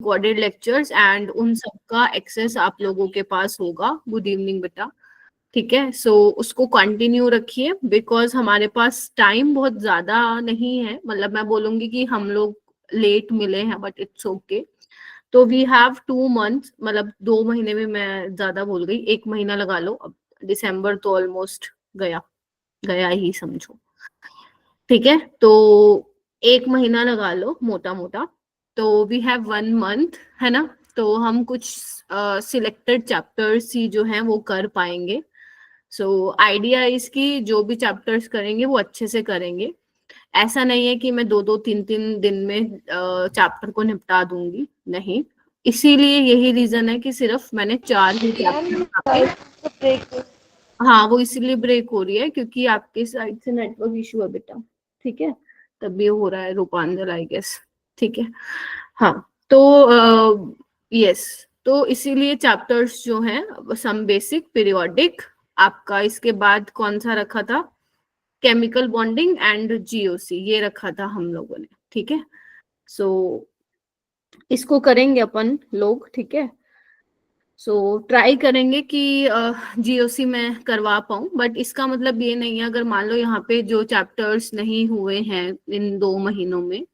Recorded lectures and उन सबका access आप लोगों के पास होगा। गुड इवनिंग बेटा। ठीक है, सो उसको कंटिन्यू रखिए बिकॉज हमारे पास टाइम बहुत ज्यादा नहीं है। मतलब मैं बोलूंगी कि हम लोग लेट मिले हैं बट इट्स ओके। तो वी हैव 2 मंथ्स, मतलब 2 महीने में मैं ज्यादा बोल गई, 1 महीना लगा लो। अब दिसंबर तो ऑलमोस्ट गया गया ही समझो। ठीक है, तो 1 महीना लगा लो मोटा मोटा। तो वी हैव 1 मंथ, है ना। तो हम कुछ सिलेक्टेड चैप्टर्स ही जो हैं वो कर पाएंगे। सो आइडिया इसकी जो भी चैप्टर्स करेंगे वो अच्छे से करेंगे। ऐसा नहीं है कि मैं 2-2 3-3 दिन में चैप्टर को निपटा दूंगी, नहीं। इसीलिए यही रीजन है कि सिर्फ मैंने 4 ही चैप्टर। हाँ, वो इसीलिए ब्रेक हो रही है क्योंकि आपके साइड से नेटवर्क इशू है बेटा। ठीक है, तब ये हो रहा है रूपांजल, आई गेस। ठीक है, हाँ। तो यस, तो इसीलिए चैप्टर्स जो हैं सम बेसिक पीरियोडिक, आपका इसके बाद कौन सा रखा था, केमिकल बॉन्डिंग एंड जीओसी, ये रखा था हम लोगों ने। ठीक है, सो इसको करेंगे अपन लोग। ठीक है, सो ट्राई करेंगे कि जीओसी में करवा पाऊँ, बट इसका मतलब ये नहीं है अगर मान लो यहाँ पे जो चैप्टर्स नहीं हुए हैं इन 2 महीनों में,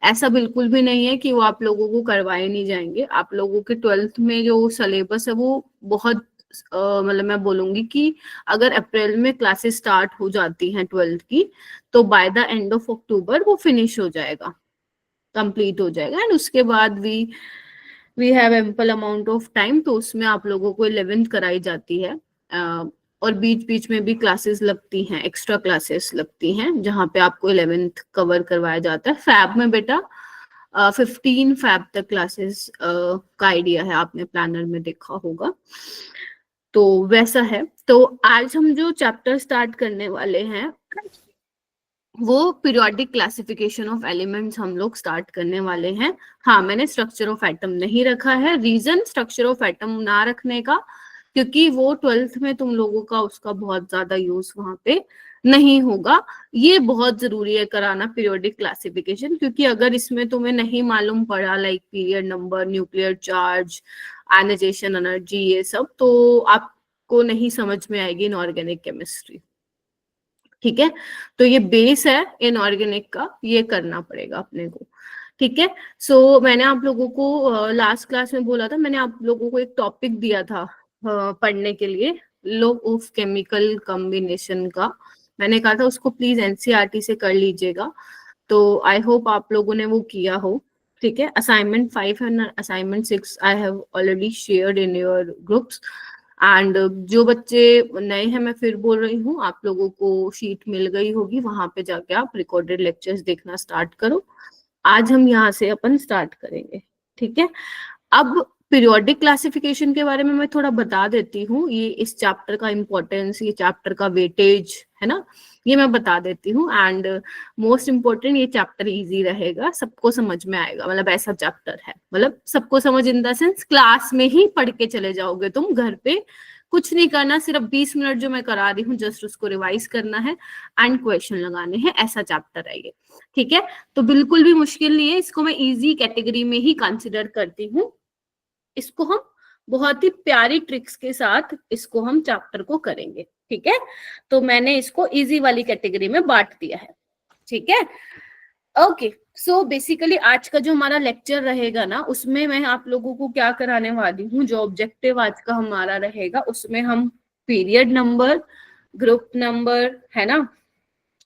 ऐसा बिल्कुल भी नहीं है कि वो आप लोगों को करवाए नहीं जाएंगे। आप लोगों के 12th में जो सिलेबस है वो बहुत मतलब मैं बोलूंगी कि अगर अप्रैल में क्लासेस स्टार्ट हो जाती हैं 12th की, तो by the end of October वो फिनिश हो जाएगा, कंप्लीट हो जाएगा। एंड उसके बाद we have ample amount of time, तो उसमें आप लोगों को 11th कराई जाती है। और बीच बीच में भी क्लासेस लगती हैं, एक्स्ट्रा क्लासेस लगती हैं जहाँ पे आपको 11th कवर करवाया जाता है। फैब में बेटा 15 फैब तक क्लासेस का आइडिया है, आपने प्लानर में देखा होगा। तो वैसा है। तो आज हम जो चैप्टर स्टार्ट करने वाले हैं वो पीरियोडिक क्लासिफिकेशन ऑफ एलिमेंट्स हम लोग स्टार्ट करने वाले हैं। हाँ, मैंने स्ट्रक्चर ऑफ एटम नहीं रखा है। रीजन स्ट्रक्चर ऑफ एटम ना रखने का, क्योंकि वो 12th में तुम लोगों का उसका बहुत ज्यादा यूज वहां पे नहीं होगा। ये बहुत जरूरी है कराना पीरियोडिक क्लासिफिकेशन, क्योंकि अगर इसमें तुम्हें नहीं मालूम पड़ा like period number, nuclear charge, ionisation energy, ये सब तो आपको नहीं समझ में आएगी इनऑर्गेनिक केमिस्ट्री। ठीक है, तो ये बेस है इनऑर्गेनिक का, ये करना पड़ेगा अपने को। ठीक है, सो मैंने आप लोगों को लास्ट क्लास में बोला था, मैंने आप लोगों को एक टॉपिक दिया था पढ़ने के लिए, लॉ ऑफ केमिकल कॉम्बिनेशन का। मैंने कहा था उसको प्लीज एनसीईआरटी से कर लीजिएगा। तो आई होप आप लोगों ने वो किया हो। ठीक है, assignment 5 and assignment 6 I have already shared in your groups. And जो बच्चे नए हैं, मैं फिर बोल रही हूँ, आप लोगों को शीट मिल गई होगी, वहां पे जाके आप रिकॉर्डेड लेक्चर्स देखना स्टार्ट करो। आज हम यहाँ से अपन स्टार्ट करेंगे। ठीक है, अब पीरियोडिक क्लासिफिकेशन के बारे में मैं थोड़ा बता देती हूँ। ये इस चैप्टर का इम्पोर्टेंस, ये चैप्टर का वेटेज है ना, ये मैं बता देती हूँ। एंड मोस्ट इम्पोर्टेंट, ये चैप्टर इजी रहेगा, सबको समझ में आएगा। मतलब ऐसा चैप्टर है, मतलब सबको समझ इन द सेंस क्लास में ही पढ़ के चले जाओगे तुम, घर पे कुछ नहीं करना, सिर्फ 20 मिनट जो मैं करा रही हूँ जस्ट उसको रिवाइज करना है एंड क्वेश्चन लगाने हैं। ऐसा चैप्टर है ये। ठीक है, तो बिल्कुल भी मुश्किल नहीं है, इसको मैं इजी कैटेगरी में ही कंसिडर करती हूँ। इसको हम बहुत ही प्यारी ट्रिक्स के साथ इसको हम चैप्टर को करेंगे। ठीक है, तो मैंने इसको इजी वाली कैटेगरी में बांट दिया है। ठीक है, ओके। सो बेसिकली आज का जो हमारा लेक्चर रहेगा ना, उसमें मैं आप लोगों को क्या कराने वाली हूँ, जो ऑब्जेक्टिव आज का हमारा रहेगा उसमें हम पीरियड नंबर, ग्रुप नंबर, है ना,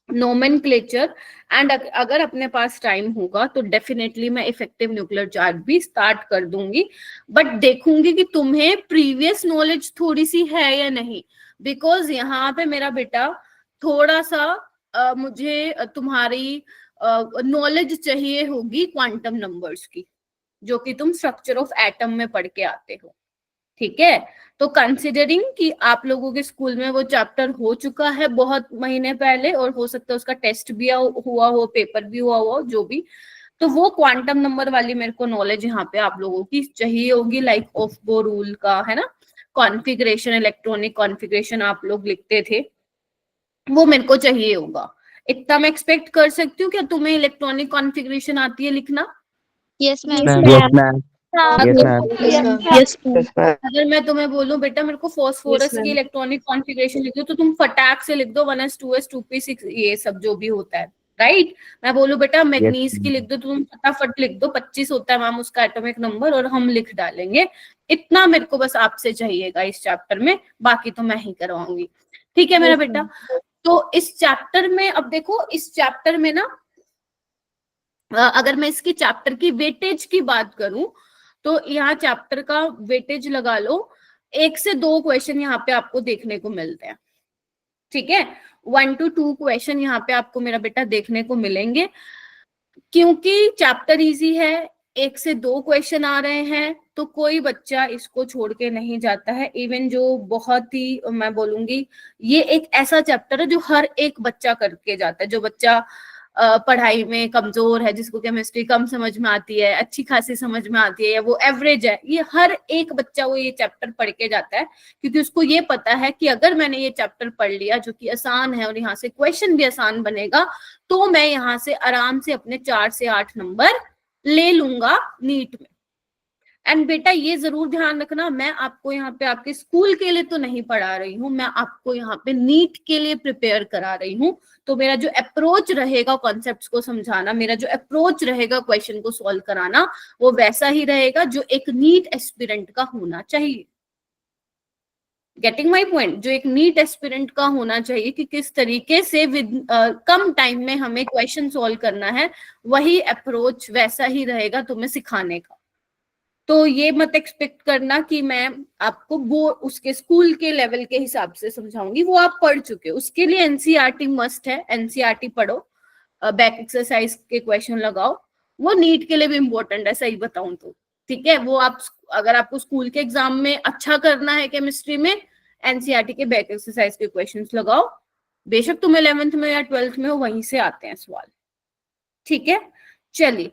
नोमेनक्लेचर, एंड अगर अपने पास टाइम होगा तो डेफिनेटली मैं इफेक्टिव न्यूक्लियर चार्ज भी स्टार्ट कर दूंगी। बट देखूंगी कि तुम्हें प्रीवियस नॉलेज थोड़ी सी है या नहीं, बिकॉज यहाँ पे मेरा बेटा थोड़ा सा मुझे तुम्हारी नॉलेज चाहिए होगी क्वांटम नंबर्स की, जो कि तुम स्ट्रक्चर ऑफ एटम में पढ़ के आते हो। ठीक है, तो कंसिडरिंग कि आप लोगों के स्कूल में वो चैप्टर हो चुका है बहुत महीने पहले, और हो सकता है उसका टेस्ट भी हुआ हो, पेपर भी हुआ हो, जो भी, तो वो क्वांटम नंबर वाली मेरे को नॉलेज यहाँ पे आप लोगों की चाहिए होगी, लाइक ऑफ बो रूल का, है ना, कॉन्फ़िगरेशन, इलेक्ट्रॉनिक कॉन्फ़िगरेशन आप लोग लिखते थे, वो मेरे को चाहिए होगा। इतना मैं एक्सपेक्ट कर सकती हूँ। क्या तुम्हें इलेक्ट्रॉनिक कॉन्फ़िगरेशन आती है लिखना? Yes ma'am. Yes, ma'am. Yes, ma'am. Yes ma'am. अगर मैं तुम्हें बोलूं बेटा मेरे को फास्फोरस की इलेक्ट्रॉनिक कॉन्फ़िगरेशन लिख दो, तो तुम फटाक से लिख दो 1s 2s 2p6 ये सब जो भी होता है, राइट। मैं बोलूं बेटा Yes, मैग्नीज की लिख दो, तो तुम फटाफट लिख दो 25 होता है मैम उसका एटॉमिक नंबर, और हम लिख डालेंगे। इतना मेरे को बस आपसे चाहिएगा इस चैप्टर में, बाकी तो मैं ही करवाऊंगी, ठीक है मेरा बेटा। तो इस चैप्टर में अब देखो, इस चैप्टर में ना अगर मैं इसकी चैप्टर की वेटेज की बात करूं, तो यहाँ चैप्टर का वेटेज लगा लो, 1 से 2 क्वेश्चन यहाँ पे आपको देखने को मिलते हैं, ठीक है। 1 to 2 क्वेश्चन यहाँ पे आपको मेरा बेटा देखने को मिलेंगे, क्योंकि चैप्टर इजी है, 1 से 2 क्वेश्चन आ रहे हैं, तो कोई बच्चा इसको छोड़ के नहीं जाता है। इवन जो बहुत ही मैं बोलूंगी, ये एक ऐसा चैप्टर है जो हर एक बच्चा करके जाता है। जो बच्चा पढ़ाई में कमजोर है, जिसको केमिस्ट्री कम समझ में आती है, अच्छी खासी समझ में आती है, या वो एवरेज है, ये हर एक बच्चा वो ये चैप्टर पढ़ के जाता है, क्योंकि उसको ये पता है कि अगर मैंने ये चैप्टर पढ़ लिया जो कि आसान है और यहाँ से क्वेश्चन भी आसान बनेगा, तो मैं यहाँ से आराम से अपने 4 से 8 नंबर ले लूंगा नीट में। एंड बेटा ये जरूर ध्यान रखना, मैं आपको यहाँ पे आपके स्कूल के लिए तो नहीं पढ़ा रही हूँ, मैं आपको यहाँ पे नीट के लिए प्रिपेयर करा रही हूँ। तो मेरा जो अप्रोच रहेगा कॉन्सेप्ट्स को समझाना, मेरा जो अप्रोच रहेगा क्वेश्चन को सॉल्व कराना, वो वैसा ही रहेगा जो एक नीट एस्पिरेंट का होना चाहिए। गेटिंग माई पॉइंट, जो एक नीट एस्पिरेंट का होना चाहिए कि किस तरीके से कम टाइम में हमें क्वेश्चन सॉल्व करना है, वही अप्रोच वैसा ही रहेगा तुम्हें सिखाने का। तो ये मत एक्सपेक्ट करना कि मैं आपको वो उसके स्कूल के लेवल के हिसाब से समझाऊंगी, वो आप पढ़ चुके, उसके लिए एनसीईआरटी मस्ट है, एनसीईआरटी पढ़ो, बैक एक्सरसाइज के क्वेश्चन लगाओ, वो नीट के लिए भी इम्पोर्टेंट है सही बताऊं तो, ठीक है। वो आप अगर आपको स्कूल के एग्जाम में अच्छा करना है केमिस्ट्री में, एनसीईआरटी के बैक एक्सरसाइज के क्वेश्चंस लगाओ, बेशक तुम 11th में या 12th में हो, वहीं से आते हैं सवाल, ठीक है। चलिए,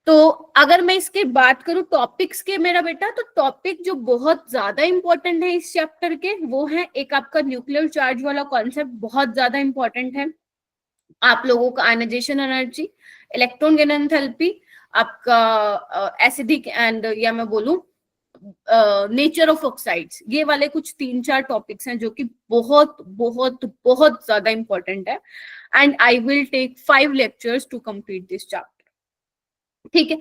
तो अगर मैं इसके बात करूं टॉपिक्स के मेरा बेटा, तो टॉपिक जो बहुत ज्यादा इंपॉर्टेंट है इस चैप्टर के, वो है एक आपका न्यूक्लियर चार्ज वाला कॉन्सेप्ट, बहुत ज्यादा इंपॉर्टेंट है। आप लोगों का ionisation energy, electron gain enthalpy, आपका एसिडिक एंड या मैं बोलूं नेचर ऑफ ऑक्साइड्स, ये वाले कुछ 3-4 टॉपिक्स हैं जो कि बहुत बहुत बहुत ज्यादा इंपॉर्टेंट है। And I will take 5 lectures to complete this chapter, ठीक है।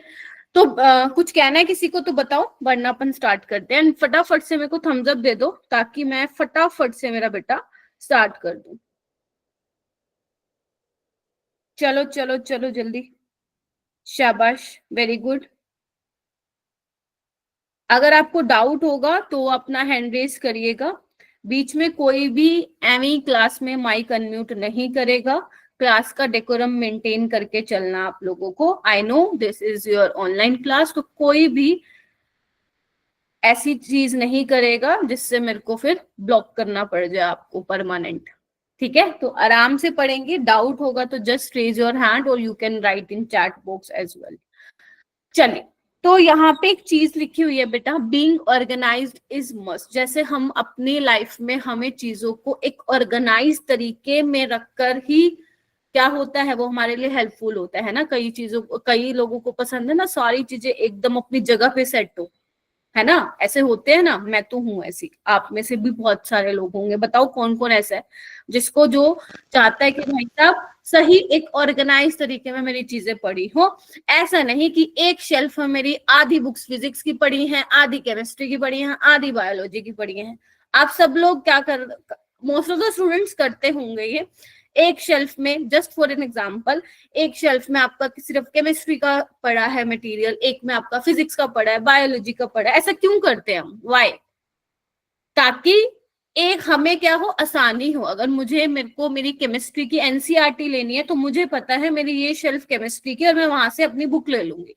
तो कुछ कहना है किसी को तो बताओ, वरना अपन स्टार्ट करते हैं। फटाफट से मेरे को थम्स अप दे दो, ताकि मैं फटाफट से मेरा बेटा स्टार्ट कर दूं। चलो चलो चलो जल्दी, शाबाश, वेरी गुड। अगर आपको डाउट होगा तो अपना हैंड रेज करिएगा। बीच में कोई भी एमी क्लास में माइक अनम्यूट नहीं करेगा, क्लास का डेकोरम मेंटेन करके चलना आप लोगों को। I know this is your online class, तो कोई भी ऐसी चीज नहीं करेगा जिससे मेरे को फिर ब्लॉक करना पड़ जाए आपको परमानेंट, ठीक है। तो आराम से पढ़ेंगे, डाउट होगा तो जस्ट रेज योर हैंड और you can write in chat box as well. चलिए, तो यहाँ पे एक चीज लिखी हुई है बेटा, बीइंग ऑर्गेनाइज्ड इज मस्ट। जैसे हम अपनी लाइफ में हमें चीजों को एक ऑर्गेनाइज तरीके में रखकर ही क्या होता है वो हमारे लिए हेल्पफुल होता है ना। कई लोगों को पसंद है ना सारी चीजें एकदम अपनी जगह पे सेट हो, है ना, ऐसे होते हैं ना। मैं तो हूं ऐसी, आप में से भी बहुत सारे लोग होंगे। बताओ कौन कौन ऐसा है जिसको जो चाहता है कि भाई साहब सही एक ऑर्गेनाइज तरीके में मेरी चीजें पढ़ी हो। ऐसा नहीं कि एक शेल्फ में मेरी आधी बुक्स फिजिक्स की पढ़ी हैं, आधी केमिस्ट्री की पढ़ी हैं, आधी बायोलॉजी की पढ़ी हैं। आप सब लोग क्या कर, मोस्ट ऑफ द स्टूडेंट्स करते होंगे ये, एक शेल्फ में, जस्ट फॉर एन एग्जांपल, एक शेल्फ में आपका सिर्फ केमिस्ट्री का पड़ा है मटेरियल, एक में आपका फिजिक्स का पड़ा है, बायोलॉजी का पड़ा है। ऐसा क्यों करते हैं हम, व्हाई? ताकि एक हमें क्या हो, आसानी हो। अगर मेरे को मेरी केमिस्ट्री की एनसीईआरटी लेनी है, तो मुझे पता है मेरी ये शेल्फ केमिस्ट्री की, और मैं वहां से अपनी बुक ले लूंगी।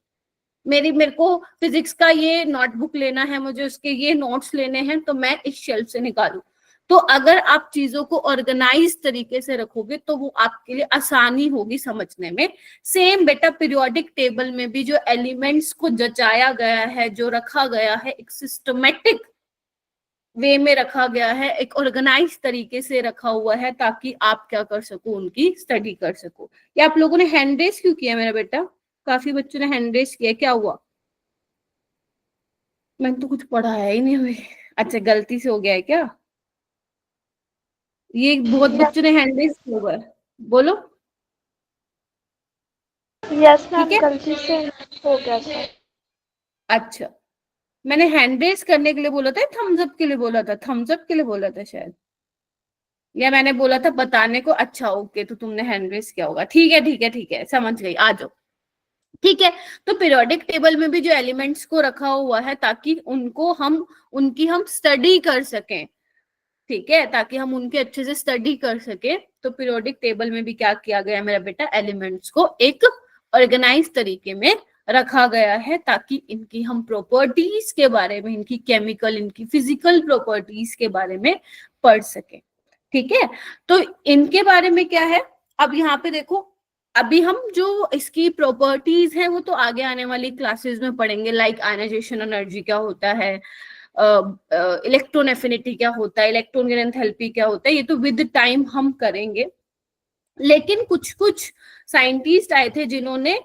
मेरे को फिजिक्स का ये नोटबुक लेना है, मुझे उसके ये नोट्स लेने हैं, तो मैं इस शेल्फ से निकालू। तो अगर आप चीजों को ऑर्गेनाइज तरीके से रखोगे तो वो आपके लिए आसानी होगी समझने में। सेम बेटा पीरियोडिक टेबल में भी जो एलिमेंट्स को जचाया गया है, जो रखा गया है, एक सिस्टमेटिक वे में रखा गया है, एक ऑर्गेनाइज तरीके से रखा हुआ है, ताकि आप क्या कर सको, उनकी स्टडी कर सको। या आप लोगों ने हैंड रेज क्यों किया मेरा बेटा? काफी बच्चों ने हैंड रेज किया, क्या हुआ? मैंने तो कुछ पढ़ाया ही नहीं अभी। अच्छा, गलती से हो गया है क्या? ये बहुत बच्चों ने हैंड रेज किया हुआ है, बोलो। यस मैम, ठीक है, गलती से हो गया था। अच्छा, मैंने हैंड रेज करने के लिए बोला था, थम्स अप के लिए बोला था? थम्स अप के लिए बोला था शायद, या मैंने बोला था बताने को? अच्छा ओके, तो तुमने हैंड रेज किया होगा। ठीक है ठीक है ठीक है, समझ गई, आ जाओ। ठीक है, तो पीरियोडिक टेबल में भी जो एलिमेंट्स को रखा हुआ है ताकि उनकी हम स्टडी कर सकें, ठीक है, ताकि हम उनके अच्छे से स्टडी कर सके, तो पीरियोडिक टेबल में भी क्या किया गया मेरा बेटा, एलिमेंट्स को एक ऑर्गेनाइज तरीके में रखा गया है ताकि इनकी हम प्रॉपर्टीज के बारे में, इनकी केमिकल, इनकी फिजिकल प्रॉपर्टीज के बारे में पढ़ सके। ठीक है, तो इनके बारे में क्या है, अब यहाँ पे देखो, अभी हम जो इसकी प्रॉपर्टीज हैं वो तो आगे आने वाली क्लासेस में पढ़ेंगे, लाइक आयनाइजेशन एनर्जी क्या होता है, इलेक्ट्रॉन एफिनिटी क्या होता है, इलेक्ट्रॉन गेन एंथैल्पी क्या होता है, ये तो विद टाइम हम करेंगे। लेकिन कुछ कुछ साइंटिस्ट आए थे जिन्होंने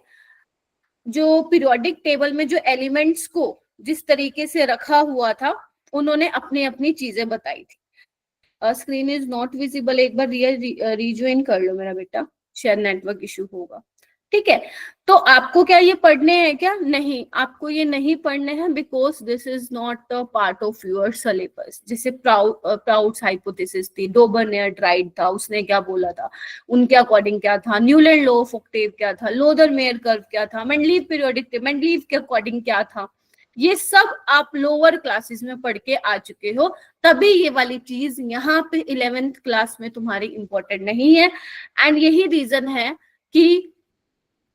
जो पीरियोडिक टेबल में जो एलिमेंट्स को जिस तरीके से रखा हुआ था, उन्होंने अपनी अपनी चीजें बताई थी। स्क्रीन इज नॉट विजिबल, एक बार रिज्वाइन कर लो मेरा बेटा, शायद नेटवर्क इशू होगा। ठीक है, तो आपको क्या ये पढ़ने हैं क्या? नहीं, आपको ये नहीं पढ़ने हैं, because this is not a part of your syllabus. जैसे प्राउड्स हाइपोथेसिस थी, डोबरनेयर ट्राइड था, उसने क्या बोला था, उनके अकॉर्डिंग क्या था, न्यूलैंड लॉ ऑफ ऑक्टेव क्या था, लोदर-मेयर कर्व क्या था, मेंडलीव पीरियोडिक टेबल, मेंडलीव के अकॉर्डिंग क्या था, ये सब आप लोअर क्लासेस में पढ़ के आ चुके हो, तभी ये वाली चीज यहाँ पे 11th क्लास में तुम्हारी इंपॉर्टेंट नहीं है। एंड यही रीजन है कि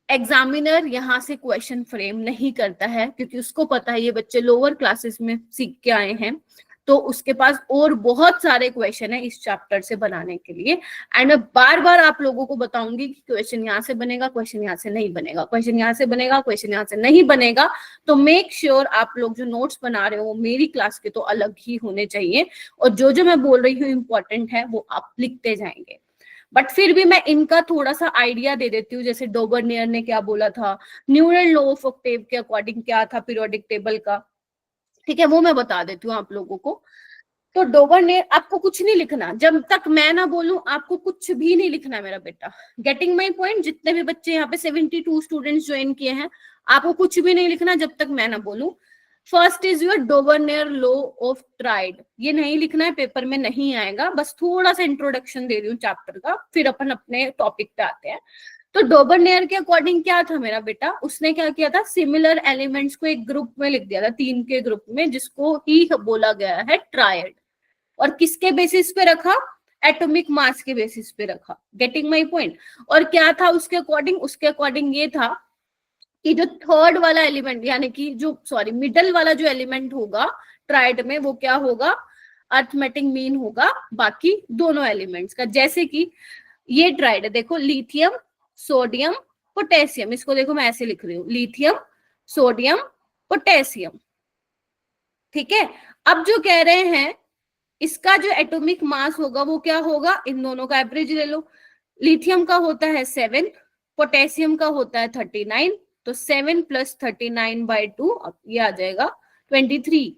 एग्जामिनर यहाँ से क्वेश्चन फ्रेम नहीं करता है, क्योंकि उसको पता है ये बच्चे लोअर क्लासेस में सीख के आए हैं, तो उसके पास और बहुत सारे क्वेश्चन है इस चैप्टर से बनाने के लिए। एंड मैं बार बार आप लोगों को बताऊंगी कि क्वेश्चन यहाँ से बनेगा, क्वेश्चन यहाँ से नहीं बनेगा, क्वेश्चन यहाँ से बनेगा, क्वेश्चन यहाँ से नहीं बनेगा। तो मेक श्योर आप लोग जो नोट्स बना रहे हो मेरी क्लास के तो अलग ही होने चाहिए, और जो जो मैं बोल रही हूँ इंपॉर्टेंट है वो आप लिखते जाएंगे। बट फिर भी मैं इनका थोड़ा सा आइडिया दे देती हूँ, जैसे डोबरनेयर ने क्या बोला था, न्यूलैंड लॉ ऑफ ऑक्टेव के अकॉर्डिंग क्या था पीरियोडिक टेबल का, ठीक है, वो मैं बता देती हूँ आप लोगों को। तो डोबरनेयर, आपको कुछ नहीं लिखना जब तक मैं ना बोलूं, आपको कुछ भी नहीं लिखना मेरा बेटा। Getting my point? जितने भी बच्चे यहाँ पे 72 स्टूडेंट्स ज्वाइन किए हैं, आपको कुछ भी नहीं लिखना जब तक मैं ना बोलूं। First is your Dobereiner law of triad, ये नहीं लिखना है, पेपर में नहीं आएगा, बस थोड़ा सा इंट्रोडक्शन दे रही हूँ चैप्टर का, फिर अपन अपने टॉपिक पे आते हैं। तो डोबरनेयर के अकॉर्डिंग क्या था मेरा बेटा, उसने क्या किया था, सिमिलर एलिमेंट्स को एक ग्रुप में लिख दिया था, 3 के ग्रुप में, जिसको ही बोला गया है ट्रायड। और किसके बेसिस पे रखा? एटॉमिक मास के बेसिस पे रखा। Getting my point? और क्या था उसके अकॉर्डिंग? उसके अकॉर्डिंग ये था कि जो थर्ड वाला एलिमेंट, यानी कि जो मिडल वाला जो एलिमेंट होगा ट्राइड में, वो क्या होगा, अर्थमेटिक मीन होगा बाकी दोनों एलिमेंट्स का। जैसे कि ये ट्राइड है, देखो, लिथियम, सोडियम, पोटेशियम, इसको देखो मैं ऐसे लिख रही हूँ, लिथियम, सोडियम, पोटेशियम। ठीक है, अब जो कह रहे हैं इसका जो एटॉमिक मास होगा वो क्या होगा, इन दोनों का एवरेज ले लो। लिथियम का होता है 7, पोटेशियम का होता है 39, तो 7 + 39/2, अब ये आ जाएगा 23।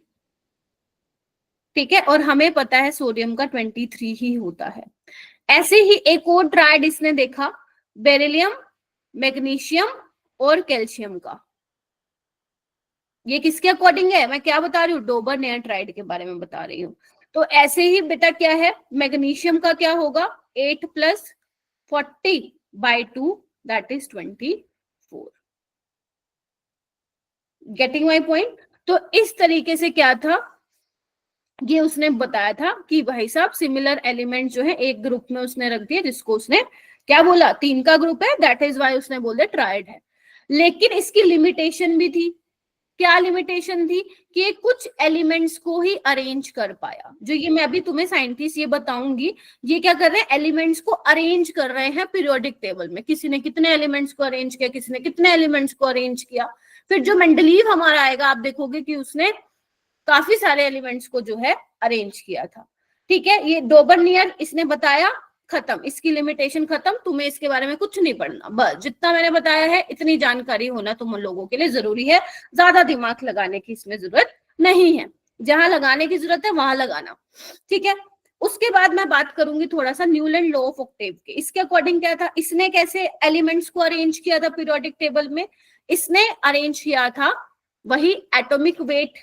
ठीक है, और हमें पता है सोडियम का 23 ही होता है। ऐसे ही एक और ट्राइड इसने देखा, बेरिलियम, मैग्नीशियम और कैल्शियम का। ये किसके अकॉर्डिंग है, मैं क्या बता रही हूँ, डोबरनेयर ट्राइड के बारे में बता रही हूँ। तो ऐसे ही बेटा क्या है, मैग्नीशियम का क्या होगा, 8 + 40/2, that is 24। Getting my point? तो इस तरीके से क्या था, ये उसने बताया था कि भाई साहब सिमिलर एलिमेंट जो है एक ग्रुप में उसने रख दिए, जिसको उसने क्या बोला, 3 का ग्रुप है, दैट इज वाई उसने बोल दिया ट्राइड है। लेकिन इसकी लिमिटेशन भी थी। क्या लिमिटेशन थी? कि कुछ एलिमेंट्स को ही अरेंज कर पाया। जो ये मैं अभी तुम्हें साइंटिस्ट ये बताऊंगी, ये क्या कर रहे हैं, एलिमेंट्स को अरेंज कर रहे हैं पीरियोडिक टेबल में। किसी ने कितने एलिमेंट्स को अरेंज किया, किसी ने कितने एलिमेंट्स को अरेंज किया। फिर जो मेंडलीव हमारा आएगा, आप देखोगे कि उसने काफी सारे एलिमेंट्स को जो है अरेंज किया था। ठीक है, ये डोबरनियर इसने बताया खत्म, इसकी लिमिटेशन खत्म, तुम्हें इसके बारे में कुछ नहीं पढ़ना, बस जितना मैंने बताया है इतनी जानकारी होना तुम लोगों के लिए जरूरी है, ज्यादा दिमाग लगाने की इसमें जरूरत नहीं है, जहां लगाने की जरूरत है वहां लगाना, ठीक है। उसके बाद मैं बात करूंगी थोड़ा सा न्यूलैंड लॉ ऑफ ऑक्टेव के। इसके अकॉर्डिंग क्या था, इसने कैसे एलिमेंट्स को अरेंज किया था पीरियोडिक टेबल में, इसने अरेंज किया था वही एटॉमिक वेट,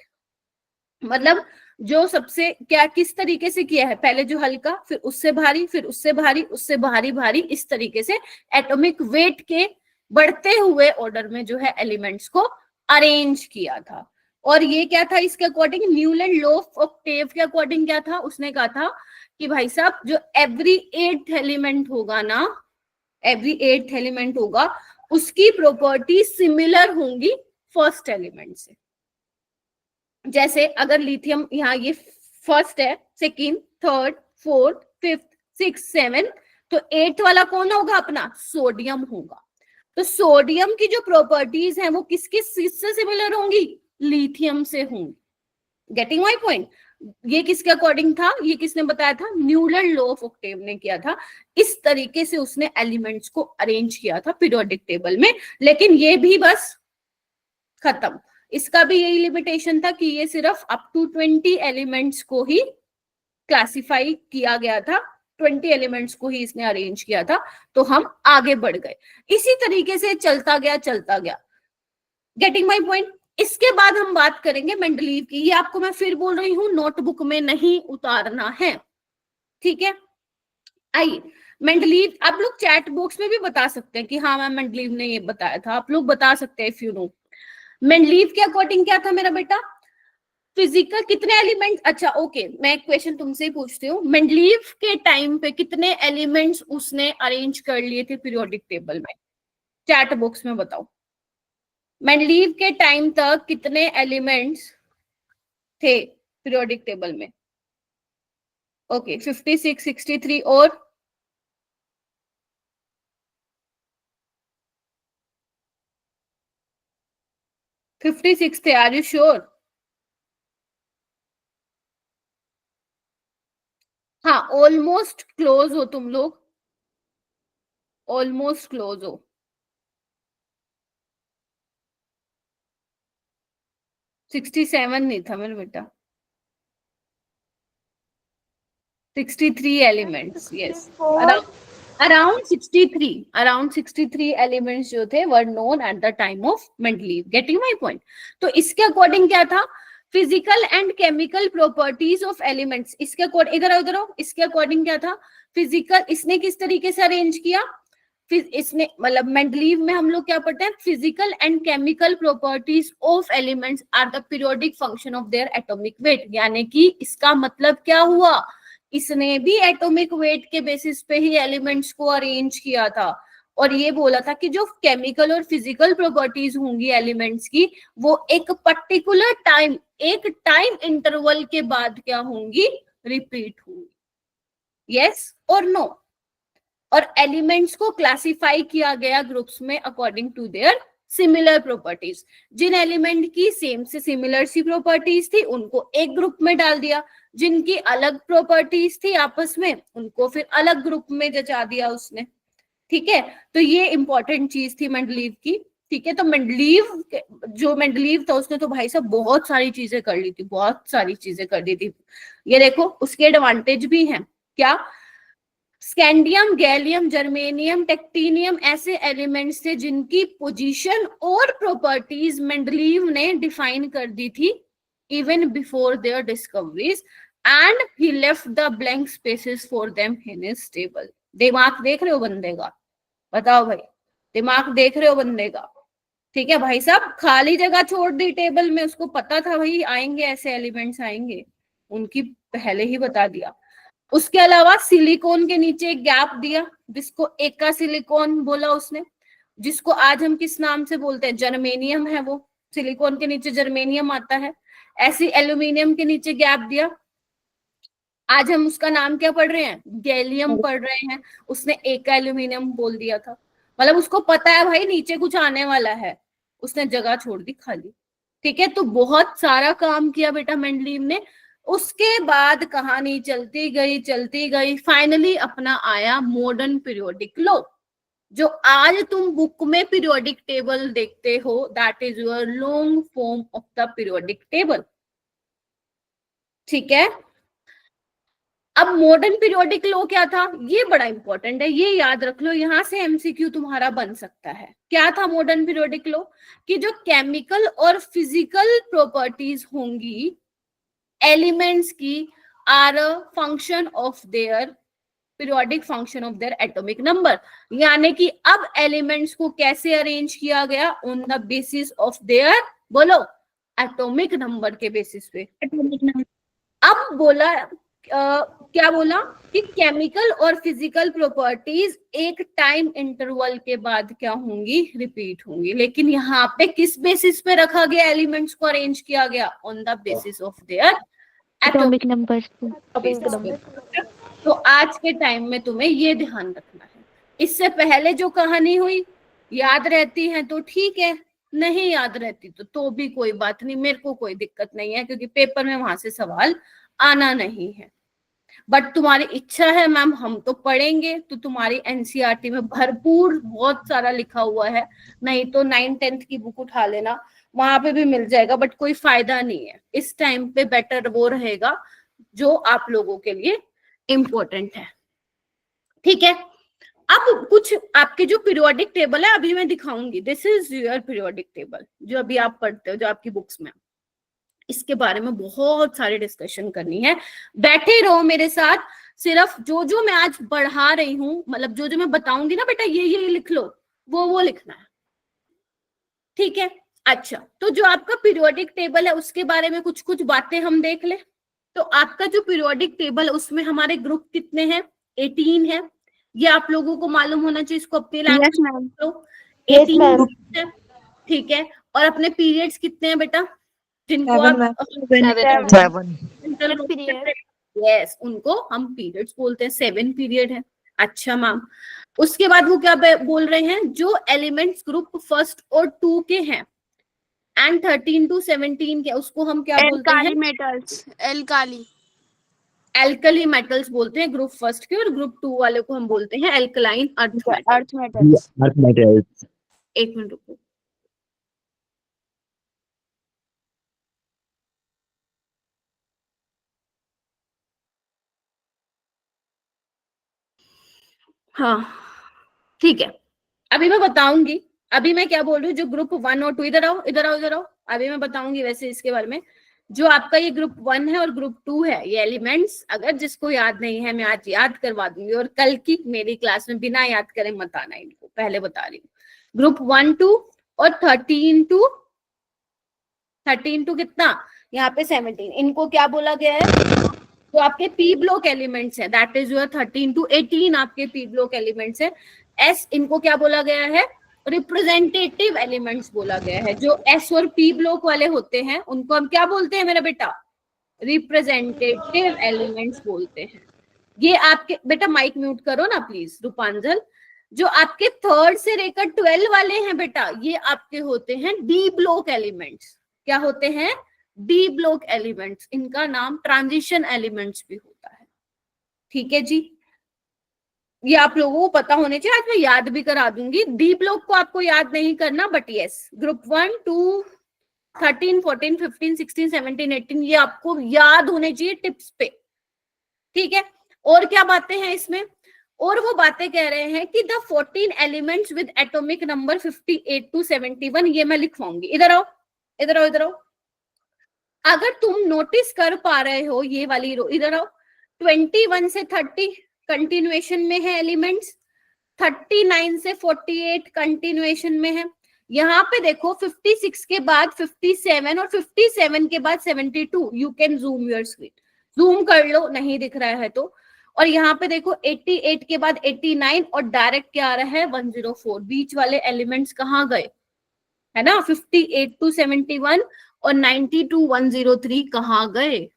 मतलब जो सबसे क्या किस तरीके से किया है, पहले जो हल्का, फिर उससे भारी, फिर उससे भारी, उससे भारी भारी, इस तरीके से एटॉमिक वेट के बढ़ते हुए ऑर्डर में जो है एलिमेंट्स को अरेंज किया था। और ये क्या था इसके according, Newland law of octave के अकॉर्डिंग क्या था, उसने कहा था कि भाई साहब जो एवरी 8th एलिमेंट होगा ना, एवरी 8th एलिमेंट होगा, उसकी प्रॉपर्टी सिमिलर होंगी फर्स्ट एलिमेंट से। जैसे अगर लिथियम यहाँ ये फर्स्ट है, second, third, fourth, fifth, six, seven, तो 8th वाला कौन होगा अपना, सोडियम होगा। तो सोडियम की जो प्रॉपर्टीज हैं वो किस किस से सिमिलर होंगी, लिथियम से होंगी। Getting my point. ये किसके अकॉर्डिंग था, ये किसने बताया था, न्यूलैंड लॉ ऑफ ऑक्टेव ने किया था। इस तरीके से उसने एलिमेंट्स को अरेंज किया था पीरियोडिक टेबल में। लेकिन ये भी बस खत्म, इसका भी यही लिमिटेशन था कि ये सिर्फ अप टू 20 एलिमेंट्स को ही क्लासिफाई किया गया था, 20 एलिमेंट्स को ही इसने अरेंज किया था। तो हम आगे बढ़ गए, इसी तरीके से चलता गया। Getting my point. इसके बाद हम बात करेंगे मेंडलीव की। ये आपको मैं फिर बोल रही हूँ, नोटबुक में नहीं उतारना है, ठीक है। आइए मेंडलीव, आप लोग चैट बॉक्स में भी बता सकते हैं कि हाँ मैम मेंडलीव ने ये बताया था, आप लोग बता सकते हैं इफ यू नो। मेंडलीव के अकॉर्डिंग क्या था मेरा बेटा, फिजिकल कितने एलिमेंट, अच्छा ओके, मैं एक क्वेश्चन तुमसे ही पूछती हूँ, मेंडलीव के टाइम पे कितने एलिमेंट्स उसने अरेंज कर लिए थे पीरियोडिक टेबल में, चैट बॉक्स में बताओ। मेंडलीव के टाइम तक कितने एलिमेंट्स थे पीरियोडिक टेबल में, ओके 56, 63 और 56 थे, आर यू श्योर? हाँ ऑलमोस्ट क्लोज हो तुम लोग, ऑलमोस्ट क्लोज हो। 67 नहीं था मेरे बेटा, 63 एलिमेंट्स, यस, अराउंड 63 एलिमेंट्स जो थे were known at the time of Mendeleev. Getting my point. तो इसके अकॉर्डिंग क्या था, physical and chemical properties of elements, इसके अकॉर्डिंग इधर हो, इसके अकॉर्डिंग क्या था, फिजिकल, इसने किस तरीके से अरेंज किया, इसने मतलब मेंडलीव में हम लोग क्या पढ़ते हैं, physical and chemical properties of elements are the periodic function of their atomic weight. यानी कि इसका मतलब क्या हुआ, इसने भी एटॉमिक वेट के बेसिस पे ही एलिमेंट्स को अरेंज किया था। और ये बोला था कि जो केमिकल और फिजिकल प्रॉपर्टीज होंगी एलिमेंट्स की, वो एक पर्टिकुलर टाइम, एक टाइम इंटरवल के बाद क्या होंगी, रिपीट होंगी। यस और नो। और एलिमेंट्स को क्लासिफाई किया गया ग्रुप्स में according to their similar properties. जिन एलिमेंट की सेम से सिमिलर सी प्रॉपर्टीज थी उनको एक ग्रुप में डाल दिया, जिनकी अलग प्रॉपर्टीज थी आपस में उनको फिर अलग ग्रुप में जचा दिया उसने, ठीक है। तो ये इंपॉर्टेंट चीज थी मेंडलीव की, ठीक है। तो मेंडलीव, जो मेंडलीव था उसने तो भाई साहब बहुत सारी चीजें कर ली थी, बहुत सारी चीजें कर दी थी। ये देखो उसके एडवांटेज भी हैं, क्या, स्कैंडियम, गैलियम, जर्मेनियम, टेक्टिनियम ऐसे एलिमेंट्स थे जिनकी पोजीशन और प्रॉपर्टीज मेंडलीव ने डिफाइन कर दी थी even before their discoveries, and he left the blank spaces for them in his table. दिमाग देख रहे हो बंदे का, बताओ भाई, दिमाग देख रहे हो बंदे का, ठीक है भाई साहब, खाली जगह छोड़ दी टेबल में, उसको पता था भाई आएंगे ऐसे एलिमेंट्स आएंगे, उनकी पहले ही बता दिया। उसके अलावा सिलिकॉन के नीचे एक गैप दिया जिसको एका सिलिकॉन बोला उसने, जिसको आज हम किस नाम से बोलते हैं, जर्मेनियम है वो, सिलिकॉन के नीचे जर्मेनियम आता है। ऐसे एल्यूमिनियम के नीचे गैप दिया, आज हम उसका नाम क्या पढ़ रहे हैं, गैलियम पढ़ रहे हैं, उसने एका एल्यूमिनियम बोल दिया था। मतलब उसको पता है भाई नीचे कुछ आने वाला है, उसने जगह छोड़ दी खाली, ठीक है। तो बहुत सारा काम किया बेटा मेंडलीव ने, उसके बाद कहानी चलती गई, फाइनली अपना आया मॉडर्न पीरियोडिक लॉ। जो आज तुम बुक में पीरियोडिक टेबल देखते हो, that is your long form of the periodic table. ठीक है, अब मॉडर्न पीरियोडिक लॉ क्या था, ये बड़ा इंपॉर्टेंट है, ये याद रख लो, यहां से एमसीक्यू तुम्हारा बन सकता है। क्या था मॉडर्न पीरियोडिक लॉ, कि जो केमिकल और फिजिकल प्रॉपर्टीज होंगी एलिमेंट्स की, are a function of their periodic function of their atomic number. यानी कि अब एलिमेंट्स को कैसे अरेंज किया गया, on the basis of their, बोलो, एटॉमिक नंबर के बेसिस पे। Atomic number. अब बोला क्या बोला कि केमिकल और फिजिकल प्रॉपर्टीज एक टाइम इंटरवल के बाद क्या होंगी, रिपीट होंगी। लेकिन यहाँ पे किस बेसिस पे रखा गया, एलिमेंट्स को अरेंज किया गया, on the basis of their atomic number. तो आज के टाइम में तुम्हें ये ध्यान रखना है। इससे पहले जो कहानी हुई याद रहती है तो ठीक है, नहीं याद रहती तो भी कोई बात नहीं, मेरे को कोई दिक्कत नहीं है, क्योंकि पेपर में वहां से सवाल आना नहीं है। बट तुम्हारी इच्छा है मैम हम तो पढ़ेंगे, तो तुम्हारी एनसीईआरटी में भरपूर बहुत सारा लिखा हुआ है, नहीं तो 9th-10th की बुक उठा लेना, वहां पे भी मिल जाएगा। बट कोई फायदा नहीं है, इस टाइम पे बेटर वो रहेगा जो आप लोगों के लिए इम्पोर्टेंट है। ठीक है, अब कुछ आपके जो पीरियोडिक टेबल है अभी मैं दिखाऊंगी, this is your periodic table जो अभी आप पढ़ते हो, जो आपकी बुक्स में, इसके बारे में बहुत सारी डिस्कशन करनी है। बैठे रहो मेरे साथ, सिर्फ जो जो मैं आज बढ़ा रही हूँ, मतलब जो जो मैं बताऊंगी ना बेटा, ये लिख लो, वो लिखना है। ठीक है, अच्छा, तो जो आपका पीरियोडिक टेबल है उसके बारे में कुछ कुछ बातें हम देख ले। तो आपका जो पीरियोडिक टेबल है उसमें हमारे ग्रुप कितने हैं, 18 है, ये आप लोगों को मालूम होना चाहिए, इसको अपनी लैंग्वेज में लो, 18 ग्रुप है। ठीक है, और अपने पीरियड्स कितने हैं बेटा, जिनको आप 7 यस उनको हम पीरियड्स बोलते हैं, 7 पीरियड है। अच्छा मैम, उसके बाद वो क्या बोल रहे हैं, जो एलिमेंट्स ग्रुप फर्स्ट और 2 के हैं एंड 13 to 17 के, उसको हम क्या बोलते हैं, मेटल्स, एल्कली मेटल्स बोलते हैं ग्रुप फर्स्ट के, और ग्रुप 2 वाले को हम बोलते हैं एल्कलाइन अर्थ अर्थ मेटल्स। एक मिनट रुको, हाँ ठीक है, अभी मैं बताऊंगी। अभी मैं क्या बोल रही हूँ, जो ग्रुप 1 और 2, इधर आओ इधर आओ इधर आओ, अभी मैं बताऊंगी वैसे इसके बारे में। जो आपका ये ग्रुप 1 है और ग्रुप 2 है, ये एलिमेंट्स अगर जिसको याद नहीं है मैं आज याद करवा दूंगी, और कल की मेरी क्लास में बिना याद करे मत आना इनको, पहले बता रही हूँ। ग्रुप 1 2 और 13 टू कितना, यहाँ पे 17, इनको क्या बोला गया है, तो आपके पी ब्लॉक एलिमेंट्स है, दैट इज योर 13 to 18 आपके पी ब्लॉक एलिमेंट्स है। एस, इनको क्या बोला गया है, रिप्रेजेंटेटिव एलिमेंट्स बोला गया है। जो एस और पी ब्लॉक वाले होते हैं उनको हम क्या बोलते हैं मेरा बेटा, रिप्रेजेंटेटिव एलिमेंट्स बोलते हैं। ये आपके बेटा माइक म्यूट करो ना प्लीज रूपांजल। जो आपके 3rd से लेकर 12 वाले हैं बेटा, ये आपके होते हैं डी ब्लॉक एलिमेंट्स। क्या होते हैं, डी ब्लॉक एलिमेंट्स, इनका नाम ट्रांजिशन एलिमेंट्स भी होता है। ठीक है जी, ये आप लोगों को पता होने चाहिए, आज मैं याद भी करा दूंगी। डी ब्लॉक को आपको याद नहीं करना, बट यस ग्रुप 1 2 13 14 15 16 17 18 ये आपको याद होने चाहिए टिप्स पे। ठीक है, और क्या बातें हैं इसमें, और वो बातें कह रहे हैं कि the 14 elements with atomic number 58 to 71, ये मैं लिखवाऊंगी। इधर आओ इधर आओ इधर आओ, अगर तुम नोटिस कर पा रहे हो ये वाली रो, इधर आओ, 21 से 30 कंटिन्यूएशन में है एलिमेंट्स, 39 से 48 कंटिन्यूएशन में है। यहाँ पे देखो 56 के बाद 57 और 57 के बाद 72, you can zoom your screen, zoom कर लो नहीं दिख रहा है तो। और यहाँ पे देखो 88 के बाद 89 और डायरेक्ट क्या आ रहा है 104, बीच वाले एलिमेंट्स कहाँ गए, है ना, 58 to 71 और 90 to 103 कहाँ गए,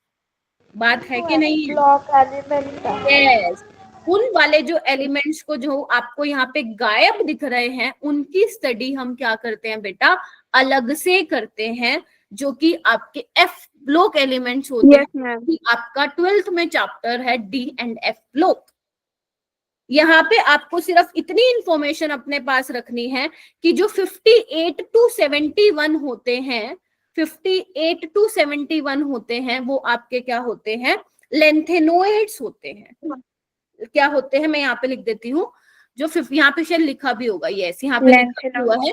बात है कि नहीं है? ब्लॉक एलिमेंट यस, उन वाले जो एलिमेंट्स को जो आपको यहाँ पे गायब दिख रहे हैं उनकी स्टडी हम क्या करते हैं बेटा, अलग से करते हैं। जो कि आपके एफ ब्लॉक एलिमेंट्स होते Yes, हैं। ma'am. कि आपका 12th में चैप्टर है डी एंड एफ ब्लॉक। यहाँ पे आपको सिर्फ इतनी इंफॉर्मेशन अपने पास रखनी है कि जो 58 टू 71 होते हैं, 58 टू 71 होते हैं, वो आपके क्या होते हैं, लेंथेनोइड्स होते हैं। क्या होते हैं, मैं यहाँ पे लिख देती हूँ, जो यहाँ पे शायद लिखा भी होगा, यस यहाँ पे लिखा हुआ है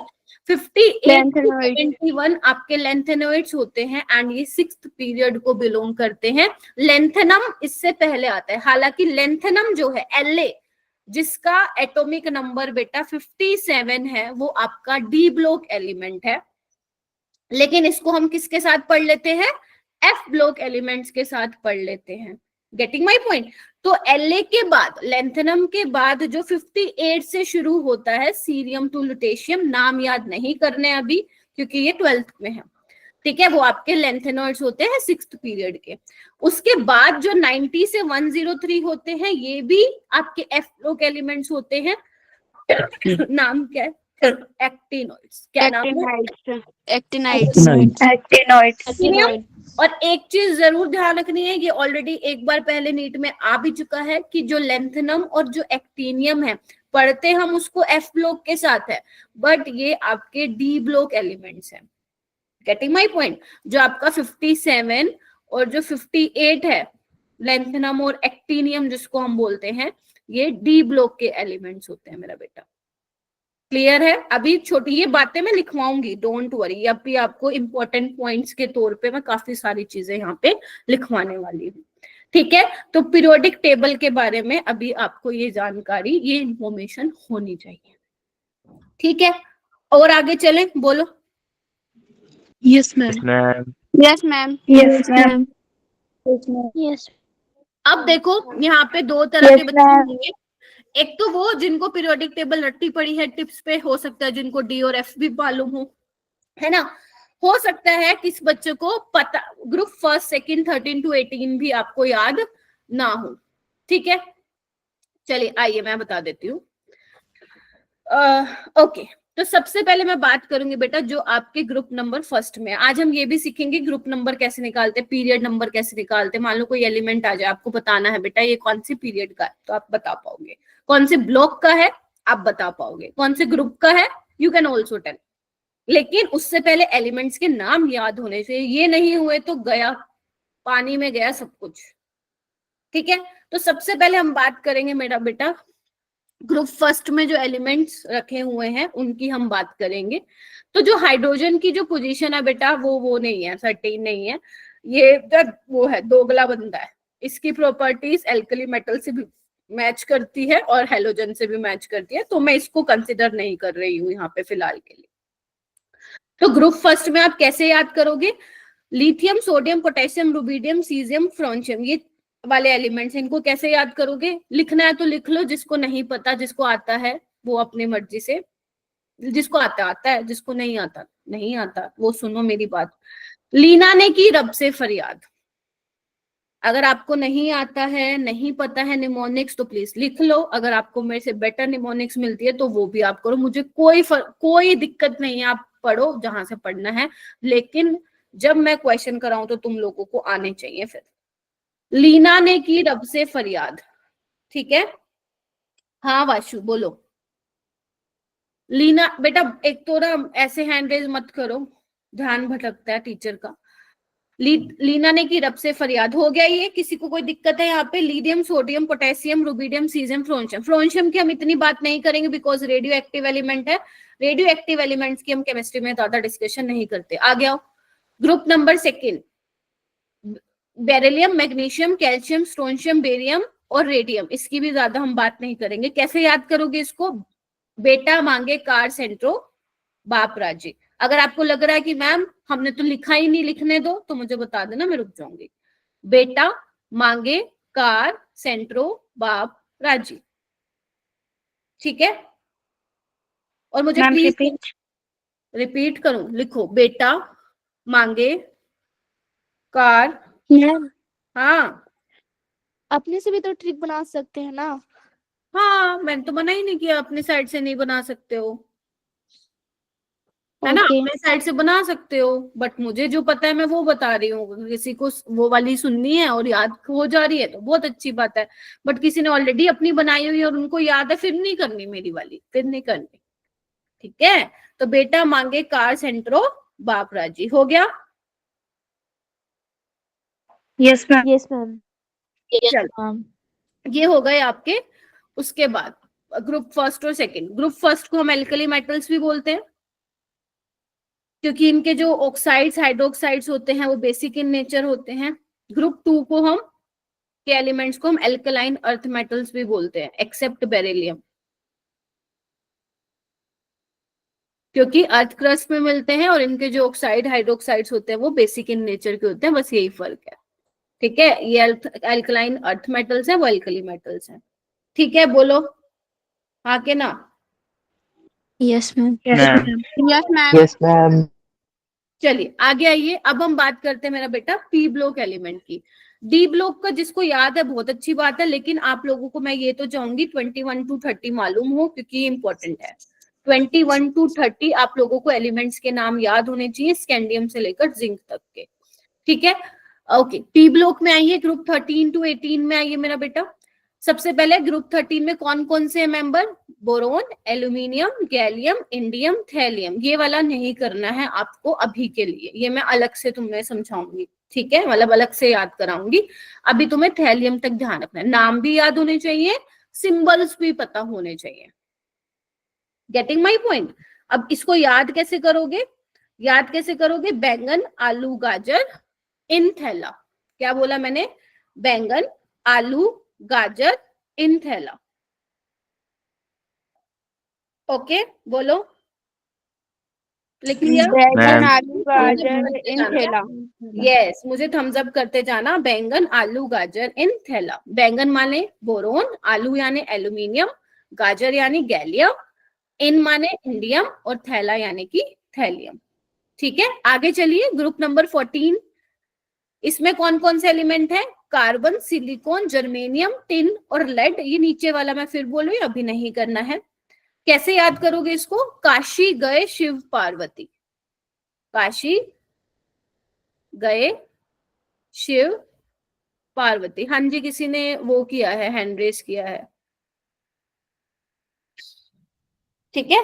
58 टू 71 आपके लेंथेनोइड्स होते हैं एंड ये 6th पीरियड को बिलोंग करते हैं। लेंथेनम इससे पहले आता है, हालांकि लेंथेनम जो है एलए जिसका एटॉमिक नंबर बेटा 57 है, वो आपका डी ब्लॉक एलिमेंट है, लेकिन इसको हम किसके साथ पढ़ लेते हैं, एफ ब्लॉक एलिमेंट्स के साथ पढ़ लेते हैं। Getting my point. तो एलए के बाद, लेंथेनम के बाद जो 58 से शुरू होता है, सीरियम टू लुटेशियम, नाम याद नहीं करने अभी क्योंकि ये 12th में है, ठीक है, वो आपके लेंथेनॉइड्स होते हैं 6th पीरियड के। उसके बाद जो 90 से 103 होते हैं, ये भी आपके एफ ब्लॉक एलिमेंट्स होते हैं। नाम क्या है, एक्टिनॉइड्स। क्या नाम है, Actinides. Actinoids. और एक चीज जरूर ध्यान रखनी है, ये ऑलरेडी एक बार पहले नीट में आ भी चुका है कि जो लेंथेनम और जो एक्टिनियम है, पढ़ते हम उसको एफ ब्लॉक के साथ है, बट ये आपके डी ब्लॉक एलिमेंट्स है। Getting my point. जो आपका 57 और जो 58 है, लेंथेनम और एक्टिनियम जिसको हम बोलते हैं, ये डी ब्लॉक के एलिमेंट्स होते हैं मेरा बेटा। क्लियर है। अभी छोटी ये बातें मैं लिखवाऊंगी, डोंट वरी, अब भी आपको इंपॉर्टेंट पॉइंट्स के तौर पे मैं काफी सारी चीजें यहाँ पे लिखवाने वाली हूँ, ठीक है। तो पीरियोडिक टेबल के बारे में अभी आपको ये जानकारी, ये इंफॉर्मेशन होनी चाहिए, ठीक है। और आगे चलें, बोलो। Yes, ma'am. Yes, ma'am. Yes, ma'am. Yes, ma'am. Yes. अब देखो यहाँ पे दो तरह Yes, के बच्चे ma'am. होंगे। एक तो वो जिनको पीरियोडिक टेबल रट्टी पड़ी है टिप्स पे, हो सकता है जिनको डी और एफ भी मालूम हो, है ना। हो सकता है किस बच्चे को पता, ग्रुप फर्स्ट सेकंड 13 टू 18 भी आपको याद ना हो, ठीक है। चलिए आइए मैं बता देती हूँ। ओके, तो सबसे पहले मैं बात करूंगी बेटा जो आपके ग्रुप नंबर फर्स्ट में। आज हम ये भी सीखेंगे ग्रुप नंबर कैसे निकालते, पीरियड नंबर कैसे निकालते। मान लो कोई एलिमेंट आ जाए, आपको बताना है बेटा ये कौन सी पीरियड का है, तो आप बता पाओगे। कौन से ब्लॉक का है आप बता पाओगे, कौन से ग्रुप का है यू कैन ऑल्सो टेल। लेकिन उससे पहले एलिमेंट्स के नाम याद होने चाहिए, ये नहीं हुए तो गया, पानी में गया सब कुछ, ठीक है। तो सबसे पहले हम बात करेंगे मेरा बेटा ग्रुप फर्स्ट में जो एलिमेंट्स रखे हुए हैं उनकी हम बात करेंगे। तो जो हाइड्रोजन की जो पोजीशन है बेटा वो नहीं है, सर्टेन नहीं है, ये वो है दोगला बंदा है। इसकी प्रॉपर्टीज एल्कली मेटल से भी मैच करती है और हेलोजन से भी मैच करती है, तो मैं इसको कंसिडर नहीं कर रही हूँ यहाँ पे फिलहाल के लिए। तो ग्रुप फर्स्ट में आप कैसे याद करोगे, lithium, sodium, potassium, rubidium, caesium, francium, ये वाले एलिमेंट्स, इनको कैसे याद करोगे। लिखना है तो लिख लो, जिसको नहीं पता, जिसको आता है वो अपनी मर्जी से, जिसको आता है, जिसको नहीं आता वो सुनो मेरी बात। लीना ने की रब से फरियाद, अगर आपको नहीं आता है, नहीं पता है निमोनिक्स, तो प्लीज लिख लो। अगर आपको मेरे से बेटर निमोनिक्स मिलती है तो वो भी आप करो, मुझे कोई दिक्कत नहीं है, आप पढ़ो जहां से पढ़ना है, लेकिन जब मैं क्वेश्चन कराऊं तो तुम लोगों को आने चाहिए। फिर लीना ने की रब से फरियाद, ठीक है। हाँ वाशु बोलो। लीना बेटा एक तो ना ऐसे हैंड रेज मत करो, ध्यान भटकता है टीचर का। लीना ने की रब से फरियाद, हो गया ये, किसी को कोई दिक्कत है यहाँ पे। Lithium, sodium, potassium, rubidium, caesium, francium. Francium की हम इतनी बात नहीं करेंगे बिकॉज रेडियो एक्टिव एलिमेंट है, रेडियो एक्टिव एलिमेंट्स की हम केमिस्ट्री में ज्यादा डिस्कशन नहीं करते। आ गया group number second, beryllium, magnesium, calcium, strontium, barium और रेडियम, इसकी भी ज्यादा हम बात नहीं करेंगे। कैसे याद करोगे इसको, बेटा मांगे कार सेंट्रो बाप राजी। अगर आपको लग रहा है कि मैम हमने तो लिखा ही नहीं, लिखने दो, तो मुझे बता देना, मैं रुक जाऊंगी। बेटा मांगे कार सेंट्रो बाप राजी, ठीक है। और मुझे प्लीज रिपीट करूं, लिखो बेटा मांगे कार। हाँ अपने से भी तो ट्रिक बना सकते हैं ना। हाँ मैंने तो मना ही नहीं किया, अपनी साइड से नहीं बना सकते हो। है ना, Okay. अपने साइड से बना सकते हो, बट मुझे जो पता है मैं वो बता रही हूँ। किसी को वो वाली सुननी है और याद हो जा रही है तो बहुत अच्छी बात है, बट किसी ने ऑलरेडी अपनी बनाई हुई है और उनको याद है, फिर नहीं करनी मेरी वाली, फिर नहीं करनी। ठीक है, तो बेटा मांगे कार सेंट्रो बाप राजी, हो गया। Yes, ma'am. Yes, ma'am. चल, ये हो गए आपके। उसके बाद ग्रुप फर्स्ट और सेकंड, ग्रुप फर्स्ट को हम एल्कली मेटल्स भी बोलते हैं, क्योंकि इनके जो ऑक्साइड्स हाइड्रोक्साइड्स होते हैं वो बेसिक इन नेचर होते हैं। ग्रुप टू को हम के एलिमेंट्स को हम एल्कलाइन अर्थ मेटल्स भी बोलते हैं, एक्सेप्ट बेरिलियम, क्योंकि अर्थ क्रस्ट में मिलते हैं और इनके जो ऑक्साइड हाइड्रोक्साइड्स होते हैं वो बेसिक इन नेचर के होते हैं, बस यही फर्क है। ठीक है, ये एल्कलाइन अर्थ मेटल्स हैं, वो एल्कली मेटल्स हैं। ठीक है, बोलो हाँ के ना। Yes, ma'am. Yes, Ma'am. ma'am. Yes, ma'am. Yes, ma'am. चलिए आगे आइए, अब हम बात करते हैं मेरा बेटा पी ब्लॉक एलिमेंट की। डी ब्लॉक का जिसको याद है बहुत अच्छी बात है, लेकिन आप लोगों को मैं ये तो चाहूंगी 21 to 30 मालूम हो, क्योंकि ये इंपॉर्टेंट है। 21 to 30 आप लोगों को एलिमेंट्स के नाम याद होने चाहिए, स्कैंडियम से लेकर जिंक तक के। ठीक है, ओके। पी ब्लॉक में आइए, ग्रुप 13 to 18 में आइए मेरा बेटा। सबसे पहले ग्रुप 13 में कौन कौन से member? Boron, aluminium, gallium, indium, thallium. ये वाला नहीं करना है आपको अभी के लिए, ये मैं अलग से तुम्हें समझाऊंगी। ठीक है, मतलब अलग से याद कराऊंगी। अभी तुम्हें थैलियम तक ध्यान रखना है, नाम भी याद होने चाहिए, सिंबल्स भी पता होने चाहिए। Getting my point? अब इसको याद कैसे करोगे? याद कैसे करोगे? बैंगन, आलू, गाजर इन थैला। क्या बोला मैंने? बैंगन, आलू, गाजर इन थैला। ओके, बोलो, लिख लिया? बैंगन, Ma'am. आलू, गाजर इन थैला। यस, मुझे थम्स अप करते जाना। बैंगन, आलू, गाजर इन थैला। बैंगन माने बोरोन, आलू यानी एल्यूमिनियम, गाजर यानी गैलियम, इन माने इंडियम और थैला यानी कि थैलियम। ठीक है, आगे चलिए ग्रुप नंबर 14। इसमें कौन कौन से एलिमेंट है? कार्बन, सिलिकॉन, जर्मेनियम, टिन और लेड। ये नीचे वाला मैं फिर बोल रही हूँ, अभी नहीं करना है। कैसे याद करोगे इसको? काशी गए शिव पार्वती, काशी गए शिव पार्वती। हाँ जी, किसी ने वो किया है, हैंड रेस किया है। ठीक है,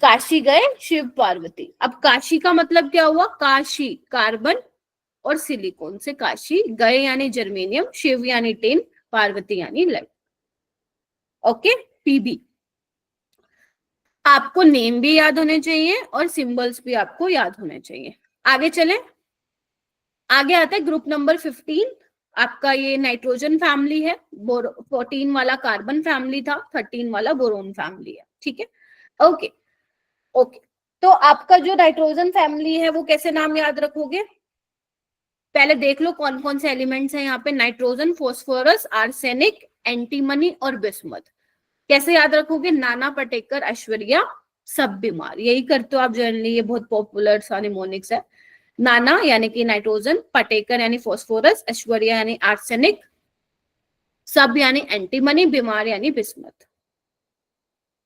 काशी गए शिव पार्वती। अब काशी का मतलब क्या हुआ? काशी कार्बन और सिलिकॉन से काशी, गए यानी जर्मेनियम, शिव यानी टिन, पार्वती यानी लेड। Okay, PB. आपको नेम भी याद होने चाहिए और सिंबल्स भी आपको याद होने चाहिए। आगे चलें, आगे आता है ग्रुप नंबर 15। आपका ये नाइट्रोजन फैमिली है, 14 वाला कार्बन फैमिली था, 13 वाला बोरोन फैमिली है। ठीक है, ओके ओके। तो आपका जो नाइट्रोजन फैमिली है वो कैसे नाम याद रखोगे? पहले देख लो कौन कौन से एलिमेंट्स हैं यहाँ पे। नाइट्रोजन, फोस्फोरस, आर्सेनिक, एंटीमनी और बिस्मथ। कैसे याद रखोगे? नाना, पटेकर, ऐश्वर्या, सब बीमार। यही करते हो आप जनरली, ये बहुत पॉपुलर सा निमोनिक्स है। नाना यानी कि नाइट्रोजन, पटेकर यानी फोस्फोरस, ऐश्वर्या यानी आर्सेनिक, सब यानी एंटीमनी, बीमार यानी बिस्मथ।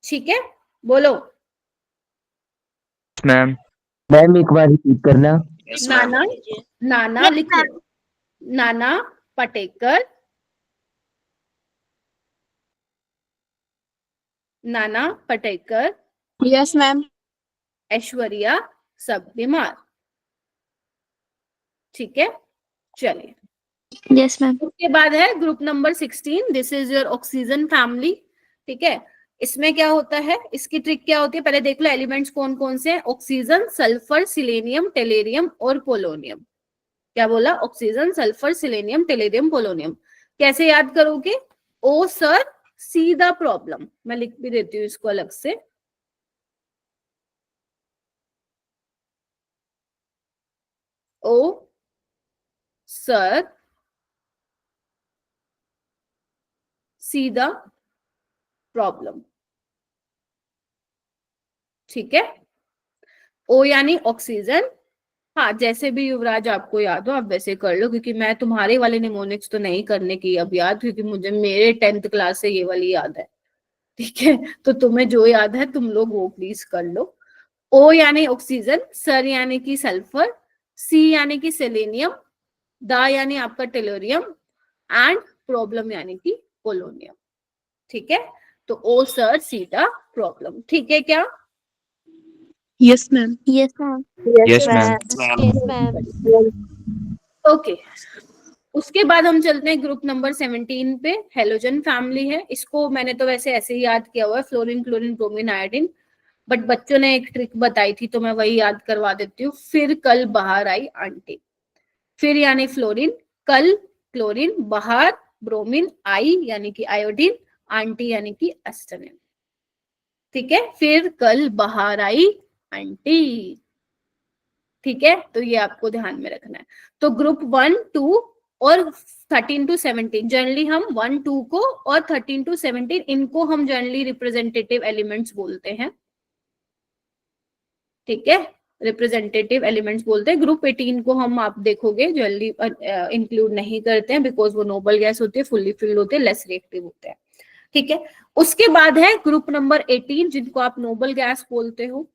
ठीक है, बोलो। Ma'am. Ma'am, एक बार रिपीट करना। नाना, नाना लिखो, नाना, पटेकर, नाना, पटेकर, Yes, ma'am. ऐश्वर्या, सब बीमार। ठीक है, चलिए। Yes, ma'am. उसके बाद है group number 16। This is your oxygen family. ठीक है, इसमें क्या होता है, इसकी ट्रिक क्या होती है? पहले देख लो एलिमेंट्स कौन कौन से हैं। ऑक्सीजन, सल्फर, सिलेनियम, टेलेरियम और पोलोनियम। क्या बोला? Oxygen, sulphur, selenium, टेलेरियम, polonium. कैसे याद करोगे? ओ सर, सी द प्रॉब्लम। मैं लिख भी देती हूँ इसको अलग से। ओ सर, सी द प्रॉब्लम। ठीक है, ओ यानी ऑक्सीजन। हाँ, जैसे भी युवराज आपको याद हो आप वैसे कर लो, क्योंकि मैं तुम्हारे वाले निमोनिक्स तो नहीं करने की अब याद, क्योंकि मुझे मेरे 10th क्लास से ये वाली याद है। ठीक है, तो तुम्हें जो याद है तुम लोग वो प्लीज कर लो। O यानी ऑक्सीजन, सर यानी कि सल्फर, C यानी कि सेलेनियम, दा यानी आपका टेलोरियम एंड प्रॉब्लम यानी कि पोलोनियम। ठीक है, तो O सर सी दा प्रॉब्लम। ठीक है क्या? Yes ma'am. Yes, ma'am. Yes ma'am. Yes ma'am. Okay, उसके बाद हम चलते हैं ग्रुप नंबर 17 पे। हेलोजन फैमिली है, इसको मैंने तो वैसे ऐसे ही याद किया हुआ है, fluorine chlorine bromine iodine, but बच्चों ने एक ट्रिक बताई थी तो मैं वही याद करवा देती हूँ। फिर कल बाहर आई आंटी, फिर यानी फ्लोरीन, कल क्लोरीन, बाहर ब्रोमीन, आई यानी कि आयोडीन, आंटी यानी कि एस्टानिन। ठीक है, फिर कल बाहर आई आंटी। ठीक है, तो ये आपको ध्यान में रखना है। तो ग्रुप 1, 2 और 13 to 17 जनरली हम 1, 2 को और 13 to 17 इनको हम जनरली रिप्रेजेंटेटिव एलिमेंट्स बोलते हैं। ठीक है, रिप्रेजेंटेटिव एलिमेंट्स बोलते हैं। ग्रुप 18 को हम आप देखोगे जल्दी इंक्लूड नहीं करते हैं, बिकॉज वो नोबल गैस होती है, फुल्ली फिल्ड होते हैं, लेस रिएक्टिव होते हैं। ठीक है, उसके बाद है ग्रुप नंबर 18 जिनको आप नोबल गैस बोलते हो।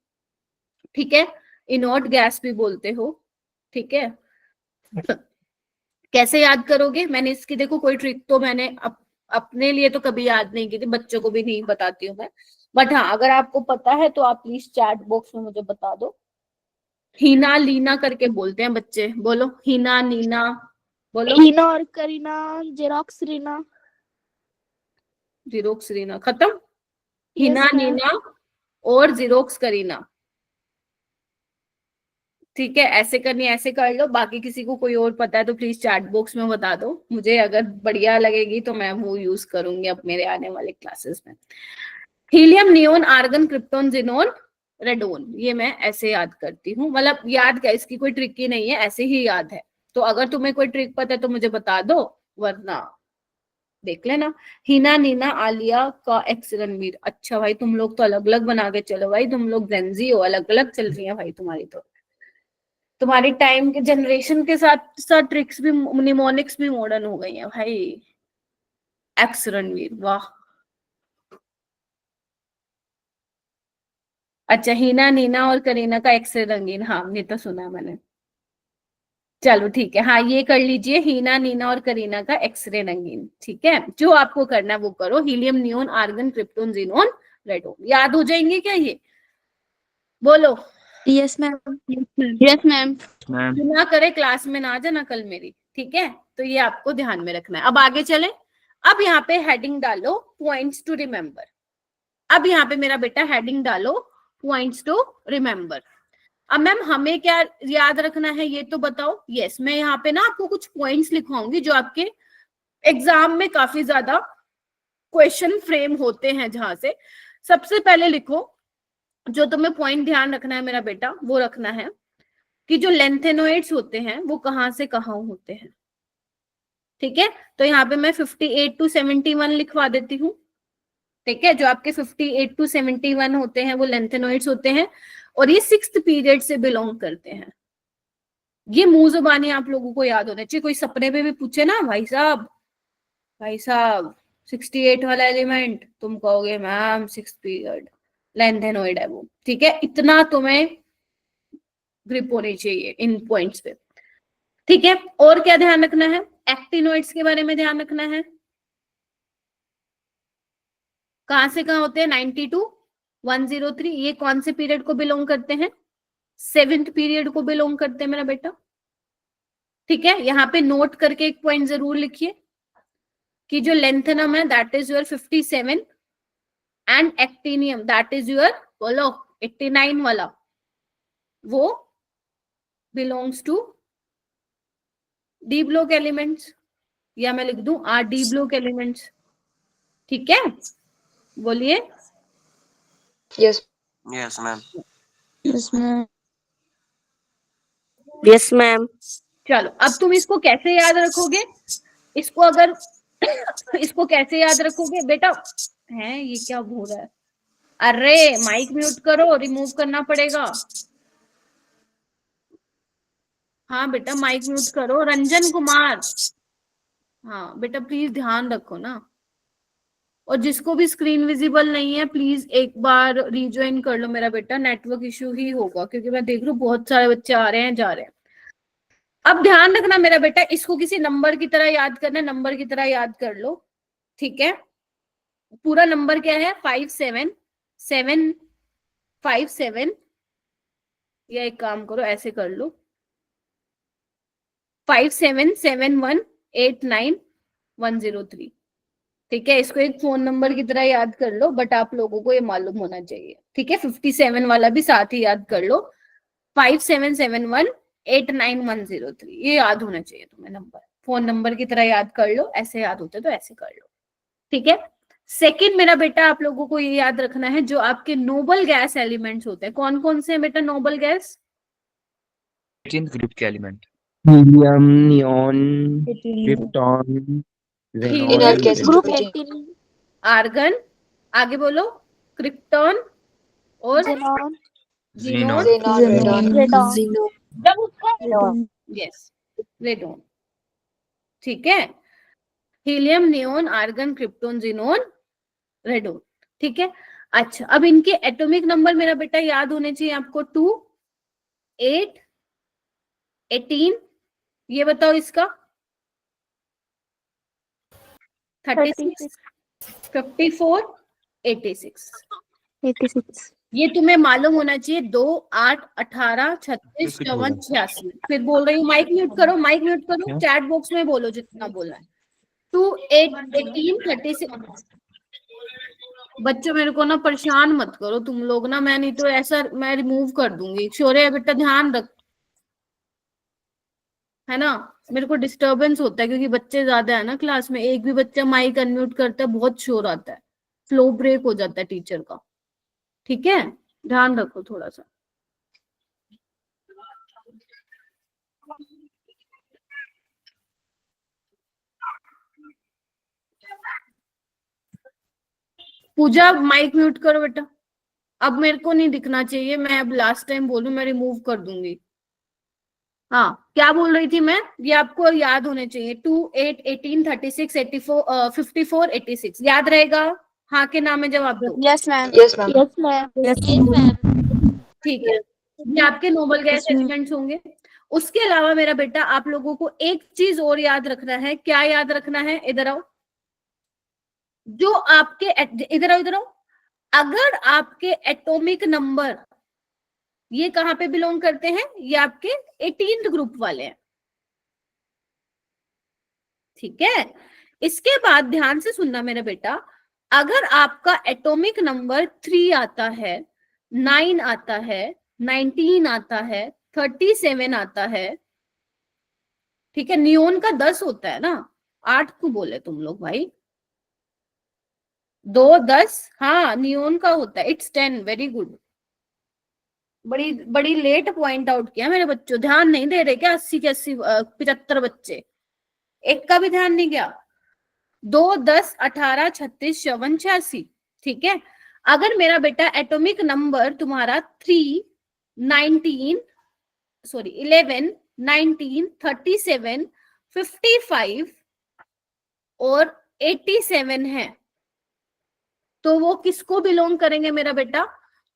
ठीक है, इनर्ट गैस भी बोलते हो। ठीक है, कैसे याद करोगे? मैंने इसकी देखो कोई ट्रिक तो मैंने अपने लिए तो कभी याद नहीं की थी, बच्चों को भी नहीं बताती हूँ मैं, बट हाँ अगर आपको पता है तो आप प्लीज चैट बॉक्स में मुझे बता दो। हीना लीना करके बोलते हैं बच्चे, बोलो हीना नीना, बोलो। हीना और करीना, जेरोक्स रीना। जीरोक्स रीना खत्म, हीना Yes, ma'am. नीना और जीरोक्स करीना। ठीक है, ऐसे करनी ऐसे कर लो, बाकी किसी को कोई और पता है तो प्लीज चैट बॉक्स में बता दो मुझे, अगर बढ़िया लगेगी तो मैं वो यूज करूंगी अब मेरे आने वाले क्लासेस में। Helium, neon, argon, krypton, xenon, radon, ये मैं ऐसे याद करती हूँ, मतलब याद क्या, इसकी कोई ट्रिक ही नहीं है, ऐसे ही याद है। तो अगर तुम्हें कोई ट्रिक पता है तो मुझे बता दो, वरना देख लेना। हीना नीना आलिया का एक्स रणवीर। अच्छा भाई, तुम लोग तो अलग अलग बना के चलो भाई, तुम लोग जेंजी हो, अलग अलग चल रही है भाई तुम्हारी तो। तुम्हारी टाइम के जनरेशन के साथ साथ ट्रिक्स भी, निमोनिक्स भी मॉडर्न हो गई है भाई। एक्स रणवीर, वाह। अच्छा, हीना नीना और करीना का एक्स रंगीन, हाँ ये तो सुना मैंने। चलो ठीक है, हाँ ये कर लीजिए, हीना नीना और करीना का एक्सरे रंगीन। ठीक है, जो आपको करना है वो करो। Helium, neon, argon, krypton, xenon, radon, याद हो जाएंगे क्या ये? बोलो। Yes, ma'am. Yes, ma'am. Ma'am. ना करे क्लास में ना जाना कल मेरी। ठीक है, तो ये आपको ध्यान में रखना है। अब आगे चले, अब यहाँ पे हेडिंग डालो पॉइंट्स टू रिमेम्बर। अब यहाँ पे मेरा बेटा हेडिंग डालो पॉइंट्स टू रिमेम्बर। अब मैम हमें क्या याद रखना है ये तो बताओ। यस, मैं यहाँ पे ना आपको कुछ पॉइंट्स लिखवाऊंगी जो आपके एग्जाम में काफी ज्यादा क्वेश्चन फ्रेम होते हैं, जहां से सबसे पहले लिखो, जो तुम्हें पॉइंट ध्यान रखना है मेरा बेटा वो रखना है कि जो लेंथेनोइड्स होते हैं वो कहां से कहां होते हैं। ठीक है, तो यहाँ पे मैं 58 to 71 लिखवा देती हूँ। ठीक है, जो आपके 58 to 71 होते हैं वो लेंथेनोइड्स होते हैं, और ये 6th पीरियड से बिलोंग करते हैं। ये मुंह जुबानी आप लोगों को याद होना चाहिए, कोई सपने में भी पूछे ना भाई साहब, भाई साहब 68 वाला एलिमेंट, तुम कहोगे मैम 6th पीरियड लेंथेनोइड है वो। ठीक है, इतना तुम्हें ग्रिप होनी चाहिए इन पॉइंट्स पे। ठीक है, और क्या ध्यान रखना है? एक्टिनोइड्स के बारे में ध्यान रखना है, कहां से कहां होते हैं? 92, 103, ये कौन से पीरियड को बिलोंग करते हैं? 7th पीरियड को बिलोंग करते हैं मेरा बेटा। ठीक है, यहाँ पे नोट करके एक पॉइंट जरूर लिखिए कि जो लेंथेनम है that is your 57 and actinium that is your, बोलो 89 वाला, वो belongs to D block elements, या मैं लिख दूं आर डी ब्लॉक एलिमेंट्स। ठीक है, बोलिए। Yes. Yes ma'am. Yes, ma'am. Yes, ma'am. चलो, अब तुम इसको कैसे याद रखोगे? इसको अगर इसको कैसे याद रखोगे बेटा? है ये क्या हो रहा है? अरे माइक म्यूट करो, रिमूव करना पड़ेगा। हाँ बेटा माइक म्यूट करो, रंजन कुमार। हाँ बेटा प्लीज ध्यान रखो ना, और जिसको भी स्क्रीन विजिबल नहीं है प्लीज एक बार रीज्वाइन कर लो मेरा बेटा, नेटवर्क इश्यू ही होगा क्योंकि मैं देख रही हूँ बहुत सारे बच्चे आ रहे हैं जा रहे हैं। अब ध्यान रखना मेरा बेटा, इसको किसी नंबर की तरह याद करना, नंबर की तरह याद कर लो, ठीक है। पूरा नंबर क्या है? 575757, या एक काम करो ऐसे कर लो 5771891103, ठीक है। इसको एक फोन नंबर की तरह याद कर लो, बट आप लोगों को ये मालूम होना चाहिए, ठीक है। 57 वाला भी साथ ही याद कर लो, 5771891103, ये याद होना चाहिए तुम्हें नंबर, फोन नंबर की तरह याद कर लो, ऐसे याद होते तो ऐसे कर लो, ठीक है। सेकंड मेरा बेटा आप लोगों को ये याद रखना है, जो आपके नोबल गैस एलिमेंट्स होते हैं, कौन कौन से हैं बेटा नोबल गैस? 18th ग्रुप के element helium, neon, krypton, helium, Inorganic gas group group 18, argon, आगे बोलो, क्रिप्टॉन और xenon, xenon, Xenon, radon, radon, yes, radon, ठीक है। Helium, neon, argon, krypton, xenon, radon, ठीक है। अच्छा, अब इनके एटॉमिक नंबर मेरा बेटा याद होने चाहिए आपको, 2, 8, 18, ये बताओ इसका 36, 54, 86, 86, ये तुम्हें मालूम होना चाहिए। 2, 8, 18, 36, 54, 86। फिर बोल रही हूँ माइक म्यूट करो, माइक म्यूट करो, चैट बॉक्स में बोलो जितना बोलना है। 2, 8, 18, 36। बच्चों मेरे को ना परेशान मत करो तुम लोग ना, मैं नहीं तो ऐसा मैं रिमूव कर दूंगी। शौर्य बेटा ध्यान रख, है ना, मेरे को डिस्टरबेंस होता है क्योंकि बच्चे ज्यादा है ना क्लास में, एक भी बच्चा माइक अनम्यूट करता है बहुत शोर आता है, फ्लो ब्रेक हो जाता है टीचर का, ठीक है, ध्यान रखो थोड़ा सा। पूजा माइक म्यूट करो बेटा, अब मेरे को नहीं दिखना चाहिए, मैं अब लास्ट टाइम बोलूं मैं रिमूव कर दूंगी। हाँ, क्या बोल रही थी मैं, ये आपको याद होने चाहिए, 2, 8, 18, 36, 84, 54, 86, याद रहेगा? हाँ के नाम में जवाब दो। yes ma'am, Yes, ma'am. yes ma'am, yes ma'am, ठीक है, ये आपके नोबल गैस एलिमेंट्स होंगे। उसके अलावा मेरा बेटा आप लोगों को एक चीज और याद रखना है। क्या याद रखना है? इधर आओ, जो आपके इधर आओ, इधर आओ, अगर आपके एटॉमिक नंबर ये कहां पे बिलोंग करते हैं? ये आपके 18th ग्रुप वाले हैं, ठीक है। इसके बाद ध्यान से सुनना मेरा बेटा, अगर आपका एटॉमिक नंबर 3 आता है, 9 आता है, 19 आता है, 37 आता है, ठीक है, नियोन का 10 होता है ना, 8 को बोले तुम लोग भाई, 2, 10, हाँ नियोन का होता है, इट्स 10, वेरी गुड, बड़ी बड़ी लेट पॉइंट आउट किया मेरे बच्चों, ध्यान नहीं दे रहे क्या? 80 के 80 75 बच्चे, एक का भी ध्यान नहीं गया। 2, 10, 18, 36, 54, 86, ठीक है। अगर मेरा बेटा एटॉमिक नंबर तुम्हारा 3, 19, सॉरी 11, 19, 37, 55 और 87 है, तो वो किसको बिलोंग करेंगे मेरा बेटा?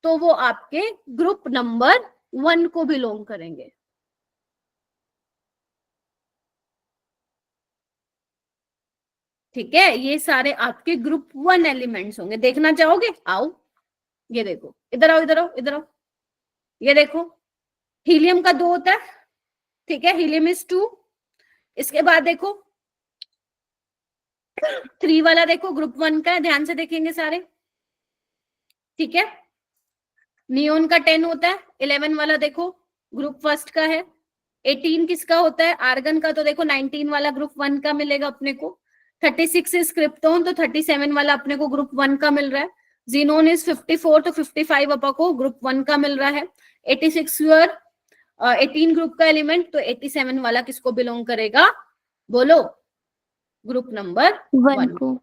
तो वो आपके ग्रुप नंबर 1 को बिलोंग करेंगे, ठीक है। ये सारे आपके ग्रुप 1 एलिमेंट्स होंगे। देखना चाहोगे? आओ, ये देखो, इधर आओ, इधर आओ, इधर आओ, ये देखो, हीलियम का 2 होता है, ठीक है, हीलियम इज 2। इसके बाद देखो 3 वाला, देखो ग्रुप 1 का है, ध्यान से देखेंगे सारे, ठीक है। नियोन का 10 होता है, 11 वाला देखो ग्रुप फर्स्ट का है। 18 किसका होता है? आर्गन का, तो देखो 19 वाला ग्रुप 1 का मिलेगा अपने को। 36 इज क्रिप्टोन, तो 37 वाला अपने को ग्रुप 1 का मिल रहा है। जीनोन इज 54, तो 55 अपा को ग्रुप 1 का मिल रहा है। 86 यूर 18 ग्रुप का एलिमेंट, तो 87 वाला किसको बिलोंग करेगा? बोलो, ग्रुप नंबर 1 को।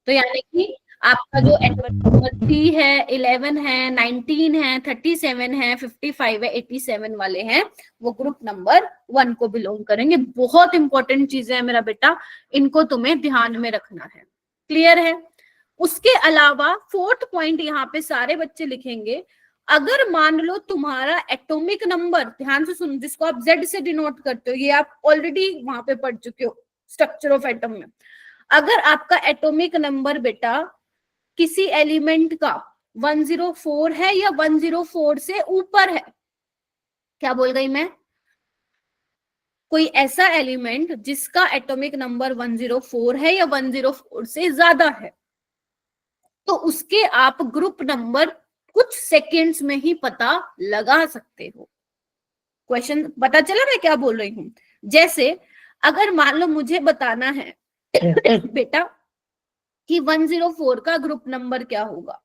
तो यानी कि आपका जो एटॉमिक नंबर 3 है, 11 है, 19 है, 37 है, 55 है, 87 वाले हैं, वो ग्रुप नंबर 1 को बिलोंग करेंगे। बहुत इंपॉर्टेंट चीजें हैं मेरा बेटा, इनको तुम्हें ध्यान में रखना है। क्लियर है? उसके अलावा फोर्थ पॉइंट यहाँ पे सारे बच्चे लिखेंगे, अगर मान लो तुम्हारा एटॉमिक नंबर, ध्यान से सुनो, जिसको आप Z से डिनोट करते हो, ये आप ऑलरेडी वहां पे पढ़ चुके हो स्ट्रक्चर ऑफ एटम में, अगर आपका एटॉमिक नंबर बेटा किसी एलिमेंट का 104 है या 104 से ऊपर है, क्या बोल गई मैं, कोई ऐसा एलिमेंट जिसका एटॉमिक नंबर 104 है या 104 से ज्यादा है, तो उसके आप ग्रुप नंबर कुछ सेकेंड्स में ही पता लगा सकते हो। क्वेश्चन पता चला मैं क्या बोल रही हूं? जैसे अगर मान लो मुझे बताना है बेटा कि 104 का ग्रुप नंबर क्या होगा,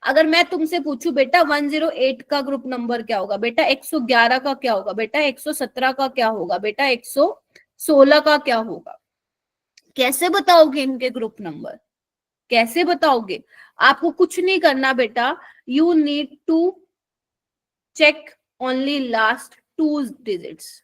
अगर मैं तुमसे पूछूं बेटा 108 का ग्रुप नंबर क्या होगा, बेटा 111 का क्या होगा, बेटा 117 का क्या होगा, बेटा 116 का क्या होगा, कैसे बताओगे इनके ग्रुप नंबर? कैसे बताओगे? आपको कुछ नहीं करना बेटा, you need to check only last 2 digits.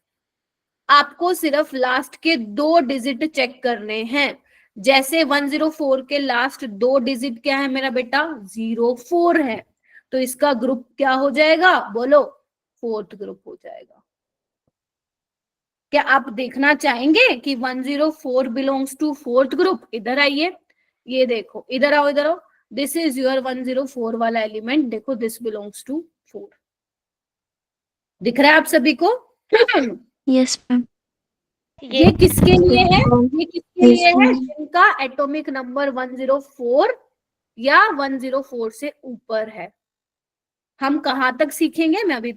आपको सिर्फ लास्ट के 2 डिजिट चेक करने हैं। जैसे 104 के लास्ट 2 डिजिट क्या है मेरा बेटा? 04 है, तो इसका ग्रुप क्या हो जाएगा? बोलो, फोर्थ ग्रुप हो जाएगा। क्या आप देखना चाहेंगे कि 104 बिलोंग्स टू फोर्थ ग्रुप? इधर आइए, ये देखो, इधर आओ, इधर आओ, दिस इज योर 104 वाला एलिमेंट, देखो दिस बिलोंग्स टू 4। दिख रहा है आप सभी को? Yes ma'am. ये किसके लिए है? ये किसके लिए है? जिनका एटॉमिक नंबर 104 या 104 से ऊपर है। हम कहाँ तक सीखेंगे मैं अभी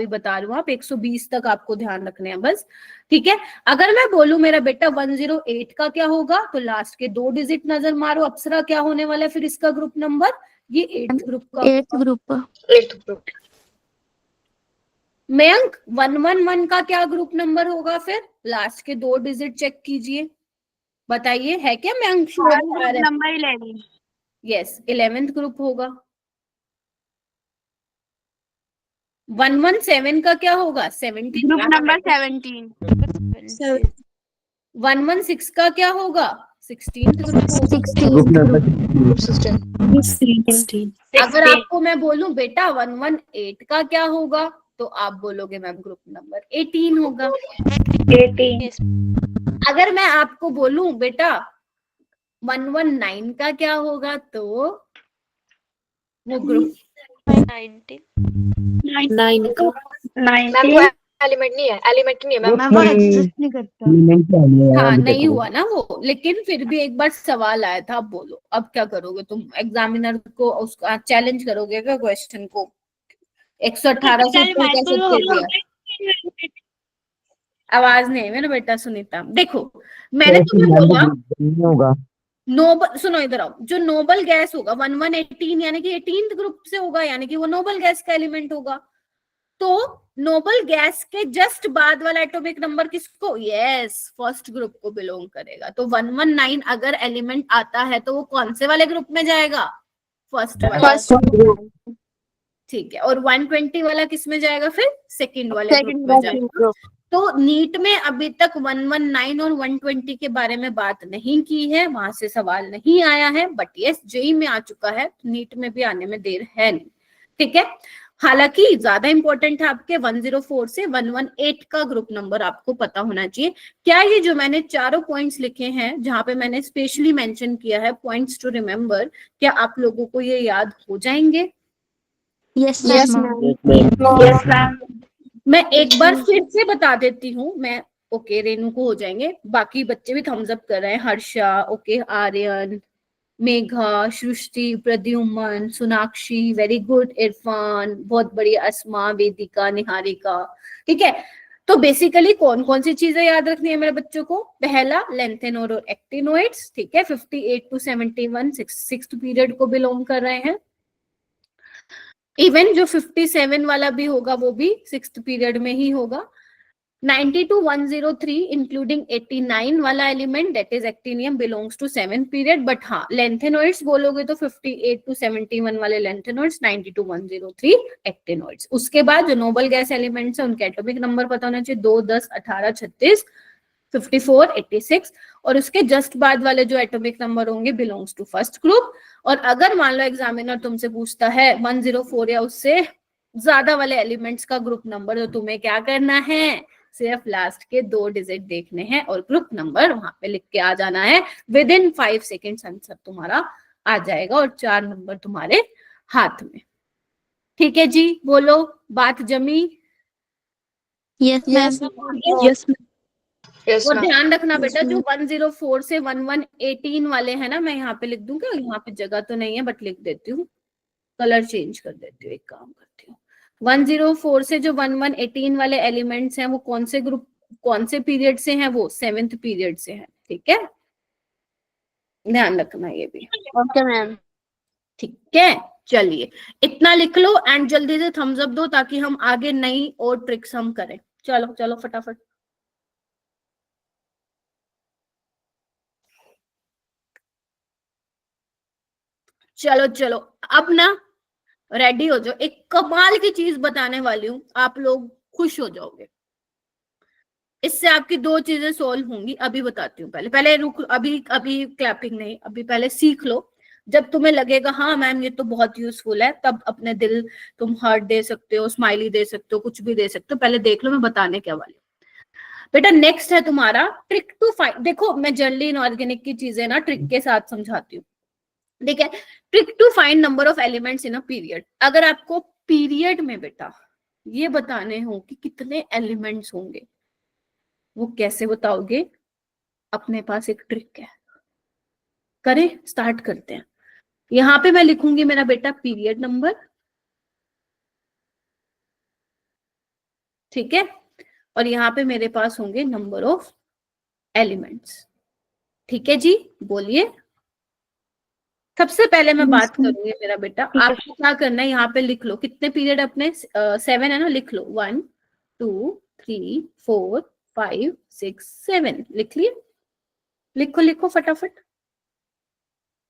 बता रही हूँ, आप 120 तक आपको ध्यान रखने हैं बस, ठीक है। अगर मैं बोलूं मेरा बेटा 108 का क्या होगा, तो लास्ट के 2 डिजिट नजर मारो, अप्सरा क्या होने वाला है फिर इसका ग्रुप नंबर? ये 8th ग्रुप का। 8th group. 8th group. Mayank 111 का क्या ग्रुप नंबर होगा फिर? लास्ट के 2 डिजिट चेक कीजिए, बताइए, है क्या Mayank? Number 11। Yes, 11th group होगा। 117 का क्या होगा? 17 ग्रुप नंबर 17। 116 का क्या होगा? 16th ग्रुप होगा। 16 अगर आपको मैं बोलूं बेटा 118 का क्या होगा, तो आप बोलोगे मैम ग्रुप नंबर 18 होगा। 18। अगर मैं आपको बोलूं बेटा 119 का क्या होगा, तो वो ग्रुप 19। 9 एलिमेंट नहीं है, एलिमेंट नहीं है मैम। मैम वो एग्जिस्ट नहीं करता। हाँ नहीं हुआ ना वो, लेकिन फिर भी एक बार सवाल आया था। अब बोलो, अब क्या करोगे तुम? एग्जामिनर को उसका चैलेंज करोगे क्या क्वेश्चन को? 118 से ऊपर कैसे दे दिया? आवाज नहीं है मेरा बेटा सुनीता। देखो मैंने तुम्हें बोला नोबल, सुनो इधर आओ, जो नोबल गैस होगा 1118 यानी कि 18th ग्रुप से होगा, यानी कि वो नोबल गैस का एलिमेंट होगा। तो नोबल गैस के जस्ट बाद वाला एटॉमिक नंबर किसको? यस, फर्स्ट ग्रुप को बिलोंग करेगा। तो 119 अगर एलिमेंट आता है तो वो कौन से वाले ग्रुप में जाएगा? फर्स्ट वाला। ठीक है, और 120 वाला किस में जाएगा फिर? सेकंड वाले ग्रुप में जाएगा। तो नीट में अभी तक 119 और 120 के बारे में बात नहीं की है, वहां से सवाल नहीं आया है, बट यस जेई में आ चुका है, तो नीट में भी आने में देर है नहीं, ठीक है। हालांकि ज्यादा इंपॉर्टेंट है आपके 104 से 118 का ग्रुप नंबर आपको पता होना चाहिए। क्या ये जो मैंने चारों पॉइंट्स लिखे हैं, जहां पे मैंने स्पेशली मेंशन किया है पॉइंट्स टू रिमेम्बर, क्या आप लोगों को ये याद हो जाएंगे? Yes ma'am. मैं एक बार फिर से बता देती हूँ मैं। ओके, रेनू को हो जाएंगे, बाकी बच्चे भी थम्स अप कर रहे हैं। हर्षा, ओके, आर्यन, मेघा, सृष्टि, प्रद्युमन, सोनाक्षी, वेरी गुड, इरफान, बहुत बढ़िया, अस्मा, वेदिका, निहारिका, ठीक है। तो बेसिकली कौन कौन सी चीजें याद रखनी है मेरे बच्चों को? पहला लेंथेनोइड और एक्टिनोइड्स, ठीक है, 58 to 71 सिक्स्थ पीरियड को बिलोंग कर रहे हैं। इवन जो 57 वाला भी होगा वो भी 6th पीरियड में ही होगा। 90 to 103 इंक्लूडिंग 89 वाला element that is actinium belongs to 7th period. But हाँ, लेंथेनोइड्स बोलोगे तो 58 to 71 वाले लेंथेनोइड्स, 90 to 103 एक्टिनोइड्स। उसके बाद जो नोबल गैस एलिमेंट्स है उनके एटॉमिक नंबर पता होना चाहिए, 2, 10, 18, 36, 54, 86 और उसके जस्ट बाद वाले जो एटॉमिक नंबर होंगे बिलोंग्स टू फर्स्ट ग्रुप। और अगर मान लो एग्जामिनर तुमसे पूछता है 104 या उससे ज्यादा वाले एलिमेंट्स का ग्रुप नंबर, तो तुम्हें क्या करना है, सिर्फ लास्ट के 2 डिजिट देखने हैं और ग्रुप नंबर वहां पे लिख के आ जाना है। विद इन 5 सेकेंड्स आंसर तुम्हारा आ जाएगा और 4 नंबर तुम्हारे हाथ में। ठीक है जी, बोलो, बात जमी? Yes ma'am. यस Yes, और ma'am. ध्यान रखना बेटा, जो 104 से 1118 वाले हैं ना, मैं यहाँ पे लिख दूं क्या? यहाँ पे जगह तो नहीं है बट लिख देती हूँ, कलर चेंज कर देती हूँ, एक काम करती हूँ। 104 से जो 1118 वाले एलिमेंट्स हैं वो कौन से ग्रुप, कौन से पीरियड से हैं? वो 7th पीरियड से हैं। ठीक है, ध्यान रखना ये भी। Okay ma'am. ठीक है, चलिए इतना लिख लो एंड जल्दी से थम्स अप दो ताकि हम आगे नई और ट्रिक्स हम करें। चलो चलो फटाफट। चलो चलो, अब ना रेडी हो जाओ, एक कमाल की चीज बताने वाली हूँ, आप लोग खुश हो जाओगे। इससे आपकी 2 चीजें सोल्व होंगी। अभी बताती हूँ, पहले रुक, अभी अभी क्लैपिंग नहीं, अभी पहले सीख लो। जब तुम्हें लगेगा हाँ मैम ये तो बहुत यूजफुल है, तब अपने दिल तुम हार्ट दे सकते हो, स्माइली दे सकते हो, कुछ भी दे सकते हो। पहले देख लो मैं बताने क्या वाली हूँ। बेटा नेक्स्ट है तुम्हारा ट्रिक टू फाइंड। देखो मैं जनरली इनऑर्गेनिक की चीजें ना ट्रिक के साथ समझाती हूँ, ठीक है। Trick to find number of elements in a period. अगर आपको पीरियड में बेटा ये बताने हो कि कितने एलिमेंट्स होंगे, वो कैसे बताओगे? अपने पास एक ट्रिक है, करें, स्टार्ट करते हैं। यहां पे मैं लिखूंगी मेरा बेटा पीरियड नंबर, ठीक है, और यहाँ पे मेरे पास होंगे नंबर ऑफ एलिमेंट्स। ठीक है जी, बोलिए। सबसे पहले मैं बात करूंगी मेरा बेटा, आपको क्या करना है, यहाँ पे लिख लो कितने पीरियड अपने 7 है ना, लिख लो 1 2 3 4 5 6 7, लिख लिए? लिखो लिखो फटाफट।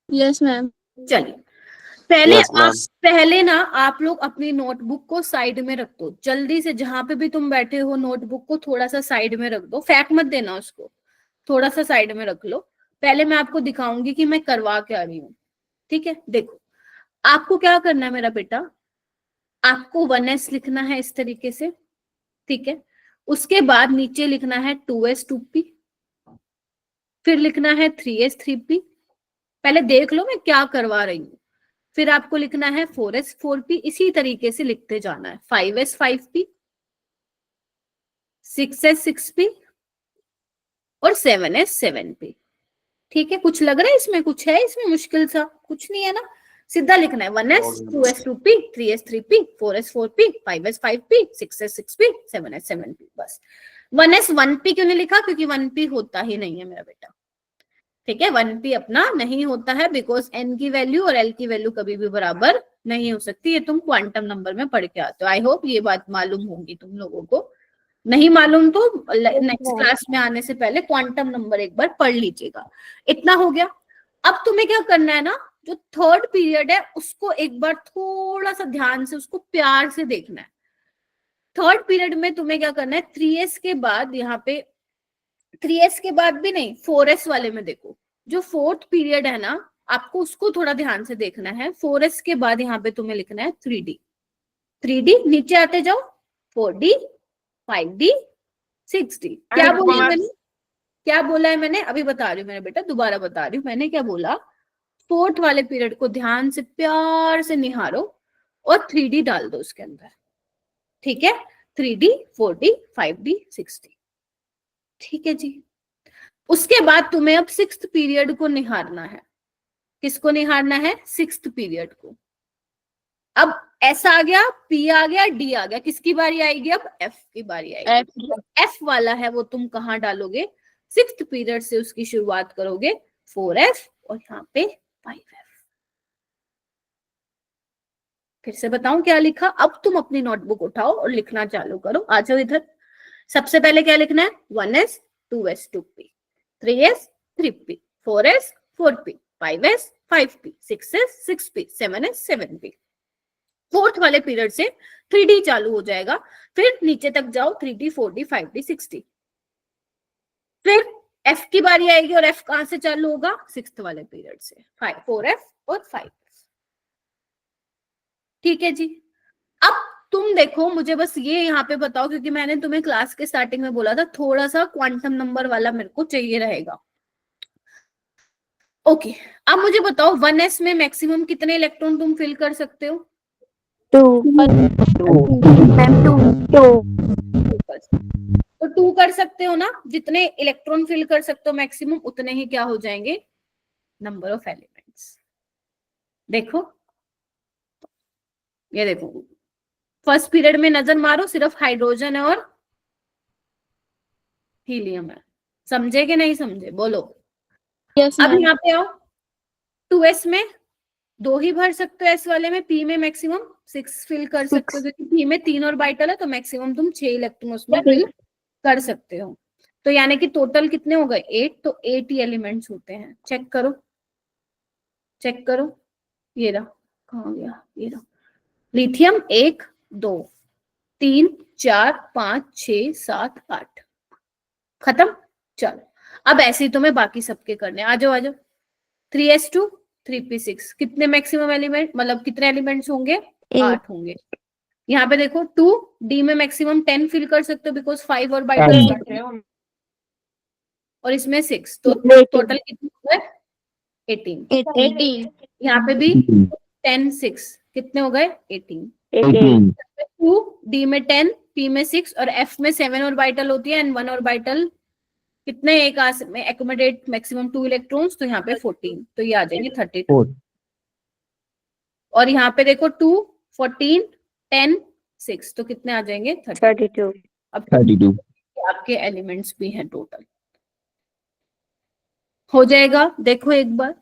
Yes ma'am. चलिए पहले Yes, ma'am. पहले ना आप लोग अपनी नोटबुक को साइड में रख दो, जल्दी से, जहां पे भी तुम बैठे हो नोटबुक को थोड़ा सा साइड में रख दो, फेंक मत देना उसको, थोड़ा सा साइड में रख लो। पहले मैं आपको दिखाऊंगी कि मैं करवा क्या रही हूँ, ठीक है। देखो आपको क्या करना है मेरा बेटा, आपको 1s लिखना है इस तरीके से, ठीक है। उसके बाद नीचे लिखना है 2s 2p, फिर लिखना है 3s 3p। पहले देख लो मैं क्या करवा रही हूँ। फिर आपको लिखना है 4s 4p, इसी तरीके से लिखते जाना है। 5s 5p, 6s 6p और 7s 7p। ठीक है, कुछ लग रहा है इसमें, कुछ है इसमें मुश्किल सा? कुछ नहीं है ना, सीधा लिखना है 1s 2s 2p 3s 3p 4s 4p 5s 5p 6s 6p 7s 7p। बस 1s 1p क्यों नहीं लिखा? क्योंकि 1p होता ही नहीं है मेरा बेटा, ठीक है। 1p अपना नहीं होता है बिकॉज n की वैल्यू और l की वैल्यू कभी भी बराबर नहीं हो सकती। ये तुम क्वांटम नंबर में पढ़ के आते हो, आई होप ये बात मालूम होगी तुम लोगों को। नहीं मालूम तो नेक्स्ट क्लास में आने से पहले क्वांटम नंबर एक बार पढ़ लीजिएगा। इतना हो गया। अब तुम्हें क्या करना है ना, जो 3rd पीरियड है उसको एक बार थोड़ा सा ध्यान से, उसको प्यार से देखना है। 3rd पीरियड में तुम्हें क्या करना है, 3s के बाद, यहाँ पे 3s के बाद भी नहीं, 4s वाले में देखो, जो 4th पीरियड है ना, आपको उसको थोड़ा ध्यान से देखना है। 4s के बाद यहाँ पे तुम्हें लिखना है 3d। 3d नीचे आते जाओ, 4d 5d 6d। क्या बोला मैंने, क्या बोला है मैंने? अभी बता रही हूँ मेरे बेटा, दोबारा बता रही हूँ मैंने क्या बोला। 4th वाले पीरियड को ध्यान से प्यार से निहारो और 3d डाल दो उसके अंदर, ठीक है। 3d 4d 5d 6d, ठीक है जी। उसके बाद तुम्हें अब 6th पीरियड को निहारना है। किसको निहारना है? 6th पीरियड को। अब S आ गया, P आ गया, D आ गया, किसकी बारी आएगी अब? F की बारी आएगी। जो F वाला है वो तुम कहाँ डालोगे? 6th पीरियड से उसकी शुरुआत करोगे, 4F और यहाँ पे 5F। फिर से बताऊं क्या लिखा? अब तुम अपनी नोटबुक उठाओ और लिखना चालू करो। आ जाओ इधर। सबसे पहले क्या लिखना है? 1s 2s 2p 3s 3p 4s 4p 5s 5p 6s 6p 7s 7p। 4th वाले पीरियड से 3d चालू हो जाएगा, फिर नीचे तक जाओ 3d 4d 5d 6d। फिर एफ की बारी आएगी और एफ कहां से चालू होगा? 6th वाले पीरियड से, 4f और 5f। ठीक है जी। अब तुम देखो, मुझे बस ये यहाँ पे बताओ, क्योंकि मैंने तुम्हें क्लास के स्टार्टिंग में बोला था थोड़ा सा क्वांटम नंबर वाला मेरे को चाहिए रहेगा। ओके, अब मुझे बताओ 1s में मैक्सिमम कितने इलेक्ट्रॉन तुम फिल कर सकते हो? 2 तो 2 कर सकते हो ना? जितने इलेक्ट्रॉन फिल कर सकते हो मैक्सिमम, उतने ही क्या हो जाएंगे? Number of elements. देखो, ये देखो, फर्स्ट पीरियड में नजर मारो, सिर्फ हाइड्रोजन है और हीलियम है। समझे कि नहीं समझे? बोलो। यस अब मैम। यहाँ पे आओ, 2s में 2 ही भर सकते हो, एस वाले में। पी में मैक्सिमम 6 फिल कर सकते हो, क्योंकि पी में 3 ऑर्बिटल है, तो मैक्सिमम तुम 6 इलेक्ट्रॉन उसमें फिल कर सकते हो। तो यानी कि टोटल कितने हो गए? 8। तो 8 ही एलिमेंट्स होते हैं। चेक करो, चेक करो। ये रहा, कहाँ गया? ये रहा। लिथियम 1 2 3 4 5 6 7 8। खत्म। चलो, अब ऐसे ही तुम्हें बाकी सबके करने। आ जाओ, आ जाओ। 3s2 3p6 कितने मैक्सिमम एलिमेंट, मतलब कितने एलिमेंट्स होंगे? 8 होंगे। यहाँ पे देखो 2 डी में मैक्सिमम 10 फिल कर सकते हो, बिकॉज 5 और बाइटल, और इसमें 6, तो टोटल कितने हो गए? 18। यहाँ पे भी 10 6 कितने हो गए? 18। 2 डी में 10, पी में 6 और एफ में 7 ऑर्बिटल होती है, एंड 1 ऑर्बिटल कितने एक में एकोमोडेट मैक्सिमम 2 इलेक्ट्रॉन्स, तो यहाँ पे 14, तो ये आ जाएंगे 32। और यहाँ पे देखो 2 14 10 6, तो कितने आ जाएंगे? 32। अब 32 आपके एलिमेंट्स भी हैं टोटल। हो जाएगा? देखो एक बार।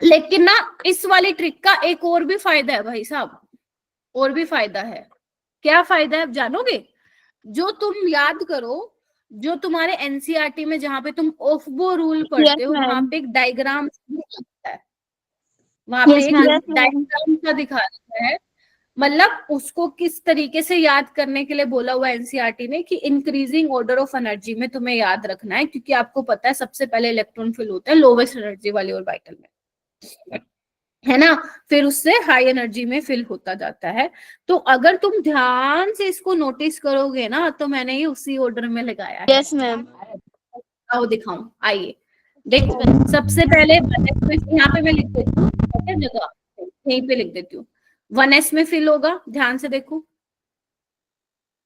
लेकिन ना, इस वाली ट्रिक का एक और भी फायदा है भाई साहब, और भी फायदा है। क्या फायदा है आप जानोगे? जो तुम याद करो, जो तुम्हारे एनसीईआरटी में जहां पे तुम ऑफबो रूल पढ़ते हो, वहां पे एक डायग्राम है, वहां पे एक डायग्राम सा दिखा रखा है। मतलब उसको किस तरीके से याद करने के लिए बोला हुआ एनसीईआरटी ने कि इंक्रीजिंग ऑर्डर ऑफ एनर्जी में तुम्हें याद रखना है, क्योंकि आपको पता है सबसे पहले इलेक्ट्रॉन फिल होता है लोवेस्ट एनर्जी वाले ऑर्बिटल में, है ना? फिर उससे हाई एनर्जी में फिल होता जाता है। तो अगर तुम ध्यान से इसको नोटिस करोगे ना, तो मैंने ये उसी ऑर्डर में लगाया है। Yes ma'am. आओ दिखाऊं, आइए देखो। सबसे पहले यहाँ पे मैं लिख देती हूँ, जगह यहीं पे लिख देती हूँ। 1s में फिल होगा, ध्यान से देखो,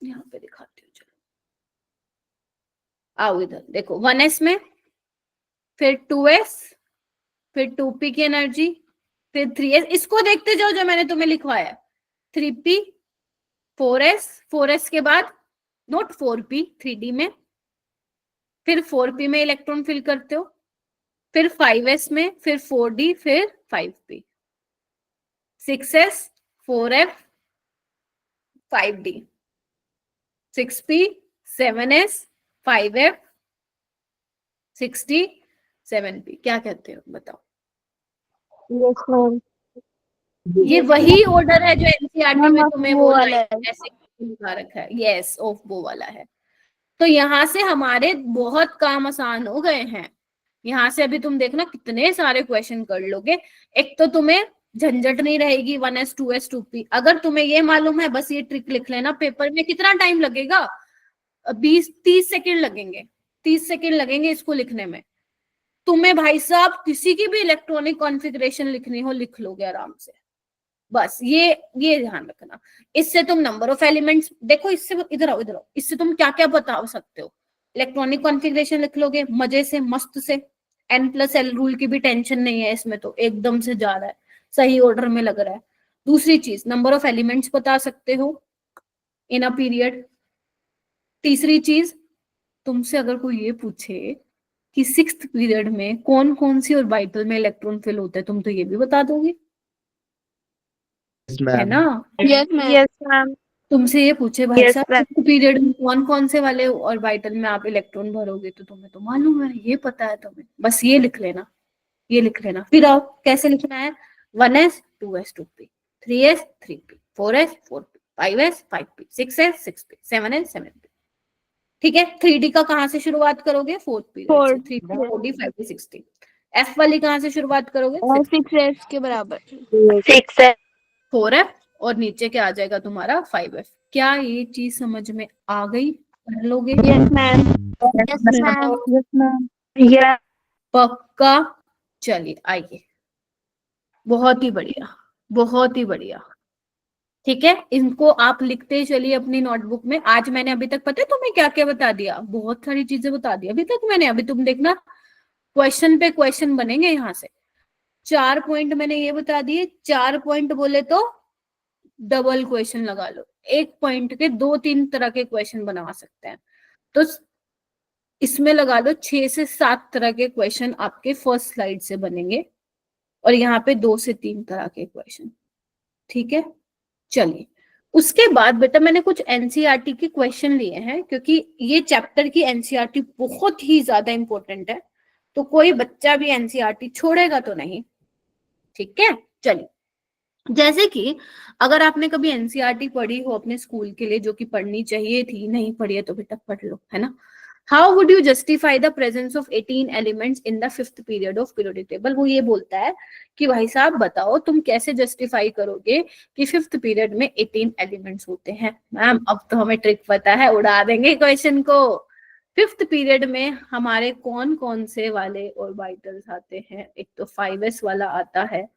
यहाँ पे दिखाती हूँ। चलो आओ इधर देखो, 1s में, फिर 2s, फिर 2p की एनर्जी, फिर 3s। इसको देखते जाओ जो मैंने तुम्हें लिखवाया। 3p, 4s, 4s के बाद नोट 4p 3d में, फिर 4p में इलेक्ट्रॉन फिल करते हो, फिर 5s में, फिर 4d, फिर 5p, 6s, 4f, 5d, 6p, 7s, 5f, 6d, 7p। क्या कहते हो बताओ? Yes ma'am. ये वही ऑर्डर है जो एनसीईआरटी में तुम्हें वो वो वाला है। ऐसे लिखा रखा है। यस, ऑफ बो वाला है। तो यहाँ से हमारे बहुत काम आसान हो गए हैं। यहाँ से अभी तुम देखना कितने सारे क्वेश्चन कर लोगे। एक तो तुम्हें झंझट नहीं रहेगी 1s 2s 2p। अगर तुम्हें ये मालूम है, बस ये ट्रिक लिख लेना। पेपर में कितना टाइम लगेगा? 20-30 सेकेंड लगेंगे, 30 सेकेंड लगेंगे इसको लिखने में। तुम्हें भाई साहब किसी की भी इलेक्ट्रॉनिक कॉन्फ़िगरेशन लिखनी हो, लिख लोगे आराम से। बस ये ध्यान रखना। इससे तुम नंबर ऑफ एलिमेंट्स देखो, इससे इधर आओ, इधर आओ, इससे तुम क्या क्या बता सकते हो। इलेक्ट्रॉनिक कॉन्फ़िगरेशन लिख लोगे मजे से, मस्त से। n+l रूल की भी टेंशन नहीं है इसमें, तो एकदम से जा रहा है, सही ऑर्डर में लग रहा है। दूसरी चीज, नंबर ऑफ एलिमेंट्स बता सकते हो इन अ पीरियड। तीसरी चीज, तुमसे अगर कोई ये पूछे कि 6th पीरियड में कौन कौन सी ऑर्बिटल में इलेक्ट्रॉन फिल होते हैं, तुम तो ये भी बता दोगे, है ना? Yes ma'am. तुमसे ये पूछे भाई साहब 6th पीरियड में कौन कौन से वाले ऑर्बिटल में आप इलेक्ट्रॉन भरोगे, तो तुम्हें तो मालूम है, ये पता है तुम्हें। बस ये लिख लेना, ये लिख लेना। फिर आओ कैसे लिखना है। 1s 2s 2p, 3s 3p, 4s 4p, 5s 5p, 6s 6p, 7s 7p। ठीक है। 3D का कहाँ से शुरुआत करोगे? 4th पीरियड से। 3D 4D 5D 60। F वाली कहाँ से शुरुआत करोगे? 6F के बराबर। 6F। 4F और नीचे क्या आ जाएगा तुम्हारा? 5F। क्या ये चीज समझ में आ गई? कर लोगे? Yes, ma'am. Yes, ma'am. Yes, ma'am. Yeah. पक्का? चलिए आइए, बहुत ही बढ़िया, बहुत ही बढ़िया। ठीक है, इनको आप लिखते चलिए अपनी नोटबुक में। आज मैंने अभी तक पता है तुम्हें क्या क्या बता दिया? बहुत सारी चीजें बता दी अभी तक मैंने। अभी तुम देखना क्वेश्चन पे क्वेश्चन बनेंगे यहाँ से। 4 पॉइंट मैंने ये बता दिए। 4 पॉइंट बोले तो डबल क्वेश्चन लगा लो। 1 पॉइंट के 2-3 तरह के क्वेश्चन बना सकते हैं। तो इसमें लगा लो 6 से 7 तरह के क्वेश्चन आपके फर्स्ट स्लाइड से बनेंगे और यहाँ पे 2 से 3 तरह के क्वेश्चन। ठीक है, चलिए उसके बाद बेटा मैंने कुछ एनसीईआरटी के क्वेश्चन लिए हैं, क्योंकि ये चैप्टर की एनसीईआरटी बहुत ही ज्यादा इंपॉर्टेंट है, तो कोई बच्चा भी एनसीईआरटी छोड़ेगा तो नहीं। ठीक है, चलिए जैसे कि अगर आपने कभी एनसीईआरटी पढ़ी हो अपने स्कूल के लिए, जो कि पढ़नी चाहिए थी, नहीं पढ़ी है तो बेटा पढ़ लो, है ना। How would you justify the presence of 18 elements in the 5th period of periodic table. वो ये बोलता है कि भाई साहब बताओ तुम कैसे जस्टिफाई करोगे कि 5th पीरियड में 18 एलिमेंट्स होते हैं। मैम अब तो हमें ट्रिक पता है, उड़ा देंगे क्वेश्चन को। 5th पीरियड में हमारे कौन कौन से वाले ऑर्बिटल्स आते हैं? एक तो 5s वाला आता है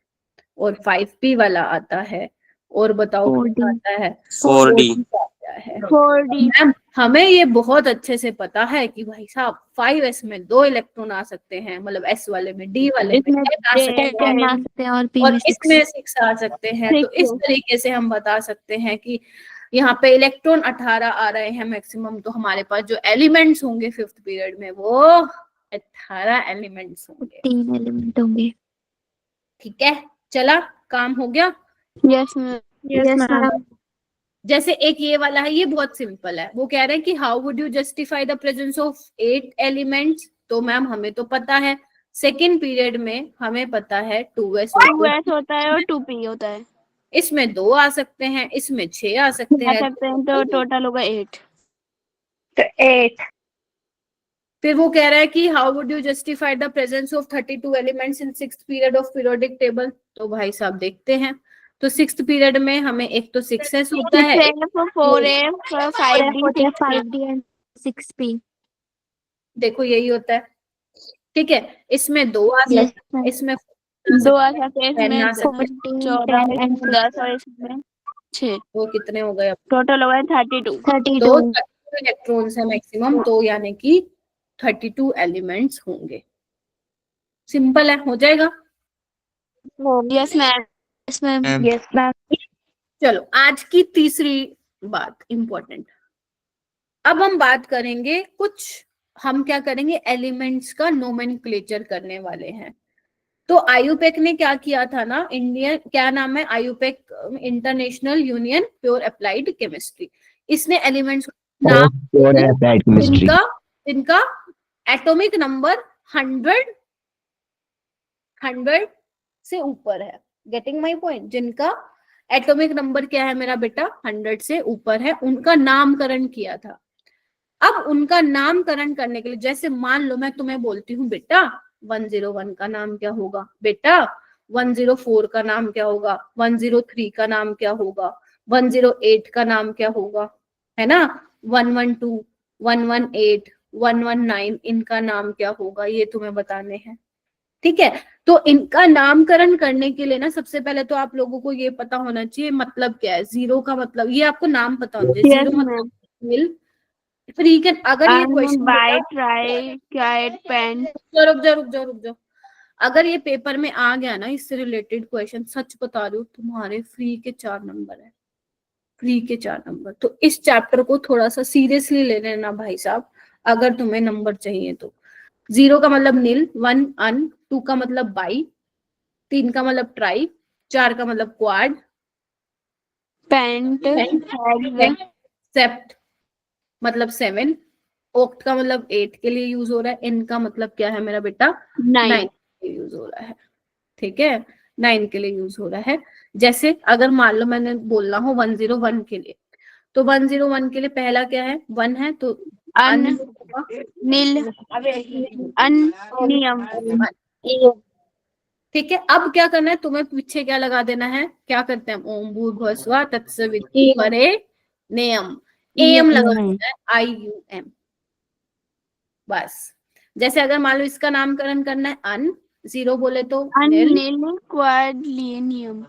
और 5p वाला आता है, और बताओ कौन आता है? 4D। आता है। 4D। मैम हमें ये बहुत अच्छे से पता है कि भाई साहब 5s में 2 इलेक्ट्रॉन आ सकते हैं, मतलब s वाले में, d वाले में 10 आ सकते हैं और इसमें 6 आ सकते हैं। तो इस तरीके से हम बता सकते हैं कि यहाँ पे इलेक्ट्रॉन 18 आ रहे हैं मैक्सिमम, तो हमारे पास जो एलिमेंट्स होंगे 5th पीरियड में वो 18 एलिमेंट्स होंगे। 3 एलिमेंट होंगे। ठीक है, चला काम हो गया। Yes, ma'am. Yes, ma'am. जैसे एक ये वाला है, ये बहुत सिंपल है। वो कह रहे हैं कि how would you justify the presence of 8 elements. तो मैम हमें तो पता है, सेकेंड पीरियड में हमें पता है 2s 2S होता है और 2P होता है। इसमें 2 आ सकते हैं, इसमें 6 आ सकते हैं, तो टोटल होगा 8। तो 8। फिर वो कह रहा है कि how would you justify the presence of 32 elements in 6th period of periodic table. तो भाई साहब देखते हैं, तो 6th पीरियड में हमें एक तो 6s होता है, 4F 5D and 6P. देखो यही होता है। ठीक है, इसमें 2 आ सकते हैं, इसमें 2 आ सकते हैं, 10 आ इसमें सकते हैं। 14 and 10 और इसमें 6। वो कितने हो गए? टोटल होगा 32। 32. तो 32 इलेक्ट्रॉन्स है मैक्सिमम, तो यानी कि 32 एलिमेंट्स होंगे। सिंपल है, हो जाएगा। Yes, ma'am. Yes, ma'am. Yes, ma'am. चलो आज की तीसरी बात इंपॉर्टेंट। अब हम बात करेंगे कुछ, हम क्या करेंगे, एलिमेंट्स का नोमेनक्लेचर करने वाले हैं। तो आयुपेक ने क्या किया था ना, इंडियन क्या नाम है, IUPAC international union pure applied chemistry. इसने एलिमेंट्स नाम इनका एटॉमिक नंबर 100 से ऊपर है। Getting my point? जिनका एटॉमिक नंबर क्या है मेरा बेटा, 100 से ऊपर है, उनका नामकरण किया था। अब उनका नामकरण करने के लिए, जैसे मान लो मैं तुम्हें बोलती हूँ बेटा 101 का नाम क्या होगा, बेटा 104 का नाम क्या होगा, 103 का नाम क्या होगा, 108 का नाम क्या होगा, है ना, 112, 118, 119 इनका नाम क्या होगा, ये तुम्हें बताने हैं। ठीक है, तो इनका नामकरण करने के लिए ना सबसे पहले तो आप लोगों को ये पता होना चाहिए मतलब क्या है। 0 का मतलब, ये आपको नाम पता होना चाहिए। 0 मतलब मिल। ठीक है, अगर ये क्वेश्चन रुक जाओ, अगर ये पेपर में आ गया ना इससे रिलेटेड क्वेश्चन, सच बता रही हूँ तुम्हारे फ्री के 4 नंबर है, फ्री के 4 नंबर। तो इस चैप्टर को थोड़ा सा सीरियसली ले लेना भाई साहब, अगर तुम्हें नंबर चाहिए तो। 0 का मतलब नील, 1 अन, 2 का मतलब बाई, 3 का मतलब ट्राई, 4 का मतलब क्वाड, सेप्ट मतलब 7, ओक्ट का मतलब 8 के लिए यूज हो रहा है, इन का मतलब क्या है मेरा बेटा, 9 के लिए यूज हो रहा है। ठीक है, 9 के लिए यूज हो रहा है। जैसे अगर मान लो मैंने बोलना हो 101 के लिए, तो 101 के लिए पहला क्या है, 1 है, तो अन होगा नील अनियम ठीक है। अब क्या करना है तुम्हें, पीछे क्या लगा देना है, क्या करते हैं, ओम भूर्भुवस्सुवः तत्सवितुर्वरेण्यम, एम लगा देना है, IUM। बस जैसे अगर मान लो इसका नामकरण करना है अन, जीरो बोले तो नील, अनिल क्वाड्रिनियम